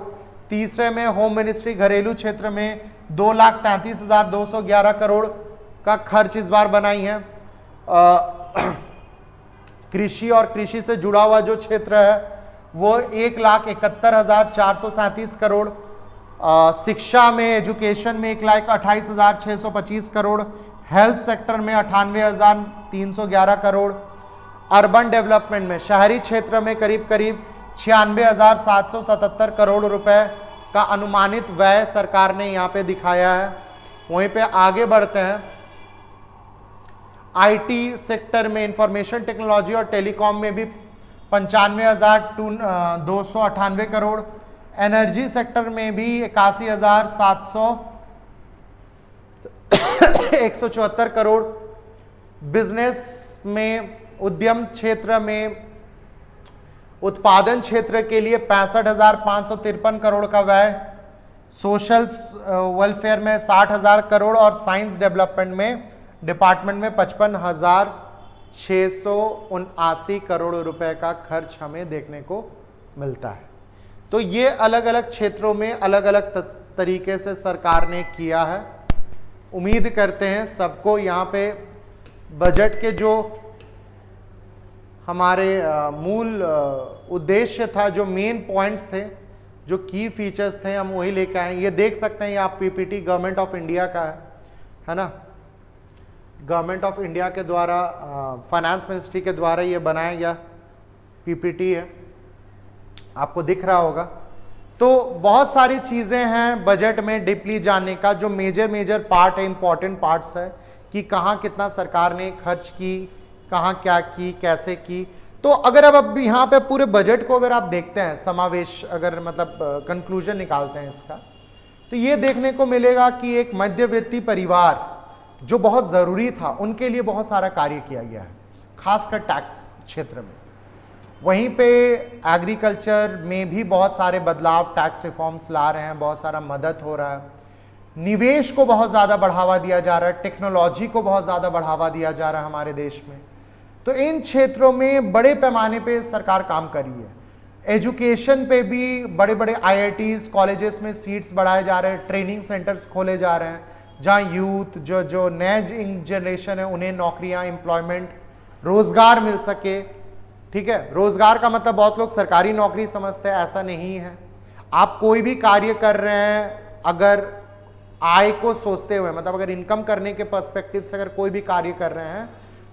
तीसरे में होम मिनिस्ट्री, घरेलू क्षेत्र में 2,33,211 करोड़ का खर्च इस बार बनाई है। कृषि और कृषि से जुड़ा हुआ जो क्षेत्र है वो 1,71,437 करोड़। शिक्षा में, एजुकेशन में 1,28,625 करोड़। हेल्थ सेक्टर में 98,311 करोड़। अर्बन डेवलपमेंट में, शहरी क्षेत्र में करीब करीब 96,777 करोड़ रुपए का अनुमानित व्यय सरकार ने यहां पे दिखाया है। वहीं पे आगे बढ़ते हैं। आईटी सेक्टर में इंफॉर्मेशन टेक्नोलॉजी और टेलीकॉम में भी 95,298 करोड़, एनर्जी सेक्टर में भी 81,174 करोड़, बिजनेस में उद्यम क्षेत्र में उत्पादन क्षेत्र के लिए 65,553 करोड़ का व्यय, सोशल वेलफेयर में 60,000 करोड़ और साइंस डेवलपमेंट में डिपार्टमेंट में 55,679 करोड़ रुपए का खर्च हमें देखने को मिलता है। तो ये अलग अलग क्षेत्रों में अलग अलग तरीके से सरकार ने किया है। उम्मीद करते हैं सबको यहाँ पे बजट के जो हमारे मूल उद्देश्य था, जो मेन पॉइंट्स थे, जो की फीचर्स थे, हम वही लेकर आए। ये देख सकते हैं, ये आप पीपीटी गवर्नमेंट ऑफ इंडिया का है ना, गवर्नमेंट ऑफ इंडिया के द्वारा फाइनेंस मिनिस्ट्री के द्वारा ये बनाया गया पीपीटी है, आपको दिख रहा होगा। तो बहुत सारी चीज़ें हैं बजट में डीपली जानने का, जो मेजर पार्ट है, इंपॉर्टेंट पार्ट्स है कि कहाँ कितना सरकार ने खर्च की, कहाँ क्या की, कैसे की। तो अगर अब यहाँ पे पूरे बजट को अगर आप देखते हैं, समावेश अगर मतलब कंक्लूजन निकालते हैं इसका, तो ये देखने को मिलेगा कि एक मध्यवर्ती परिवार जो बहुत ज़रूरी था, उनके लिए बहुत सारा कार्य किया गया है, खासकर टैक्स क्षेत्र में। वहीं पे एग्रीकल्चर में भी बहुत सारे बदलाव, टैक्स रिफॉर्म्स ला रहे हैं, बहुत सारा मदद हो रहा है, निवेश को बहुत ज़्यादा बढ़ावा दिया जा रहा है, टेक्नोलॉजी को बहुत ज़्यादा बढ़ावा दिया जा रहा है हमारे देश में। तो इन क्षेत्रों में बड़े पैमाने पे सरकार काम कर रही है। एजुकेशन पे भी बड़े बड़े IITs कॉलेजेस में सीट्स बढ़ाए जा रहे हैं, ट्रेनिंग सेंटर्स खोले जा रहे हैं, जहाँ यूथ जो नए जनरेशन है उन्हें नौकरियां, एम्प्लॉयमेंट, रोजगार मिल सके। ठीक है, रोजगार का मतलब बहुत लोग सरकारी नौकरी समझते हैं, ऐसा नहीं है। आप कोई भी कार्य कर रहे हैं अगर आय को सोचते हुए, मतलब अगर इनकम करने के पर्सपेक्टिव से अगर कोई भी कार्य कर रहे हैं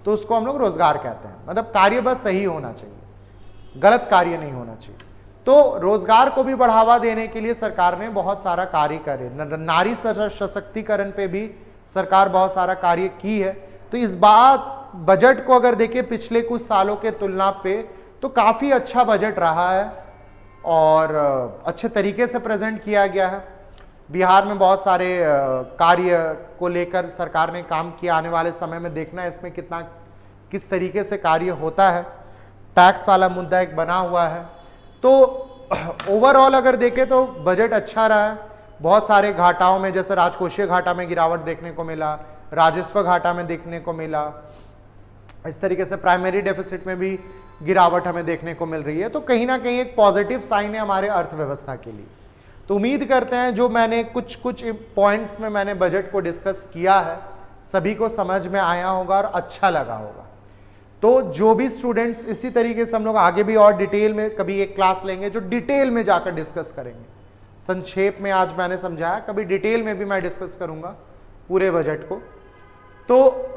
तो उसको हम लोग रोजगार कहते हैं। मतलब कार्य बस सही होना चाहिए, गलत कार्य नहीं होना चाहिए। तो रोजगार को भी बढ़ावा देने के लिए सरकार ने बहुत सारा कार्य करे। नारी सशक्तिकरण पे भी सरकार बहुत सारा कार्य की है। तो इस बात बजट को अगर देखें पिछले कुछ सालों के तुलना पे, तो काफ़ी अच्छा बजट रहा है और अच्छे तरीके से प्रेजेंट किया गया है। बिहार में बहुत सारे कार्य को लेकर सरकार ने काम किया। आने वाले समय में देखना है इसमें किस तरीके से कार्य होता है। टैक्स वाला मुद्दा एक बना हुआ है। तो ओवरऑल अगर देखें तो बजट अच्छा रहा है। बहुत सारे घाटाओं में, जैसे राजकोषीय घाटा में गिरावट देखने को मिला, राजस्व घाटा में देखने को मिला, इस तरीके से प्राइमरी डेफिसिट में भी गिरावट हमें देखने को मिल रही है। तो कहीं ना कहीं एक पॉजिटिव साइन है हमारे अर्थव्यवस्था के लिए। तो उम्मीद करते हैं जो मैंने कुछ पॉइंट्स में मैंने बजट को डिस्कस किया है, सभी को समझ में आया होगा और अच्छा लगा होगा। तो जो भी स्टूडेंट्स, इसी तरीके से हम लोग आगे भी और डिटेल में कभी एक क्लास लेंगे जो डिटेल में जाकर डिस्कस करेंगे। संक्षेप में आज मैंने समझाया, कभी डिटेल में भी मैं डिस्कस करूंगा पूरे बजट को। तो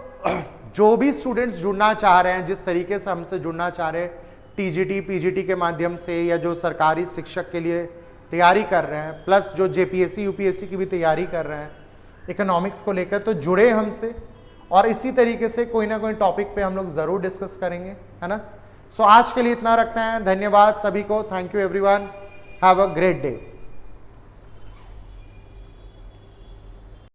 जो भी स्टूडेंट्स जुड़ना चाह रहे हैं, जिस तरीके से हमसे जुड़ना चाह रहे हैं, टीजीटी पीजीटी के माध्यम से, या जो सरकारी शिक्षक के लिए तैयारी कर रहे हैं, प्लस जो जेपीएससी यूपीएससी की भी तैयारी कर रहे हैं इकोनॉमिक्स को लेकर, तो जुड़े हमसे और इसी तरीके से कोई ना कोई टॉपिक पे हम लोग ज़रूर डिस्कस करेंगे, है ना। सो आज के लिए इतना रखते हैं। धन्यवाद सभी को। Thank you everyone. Have a great day.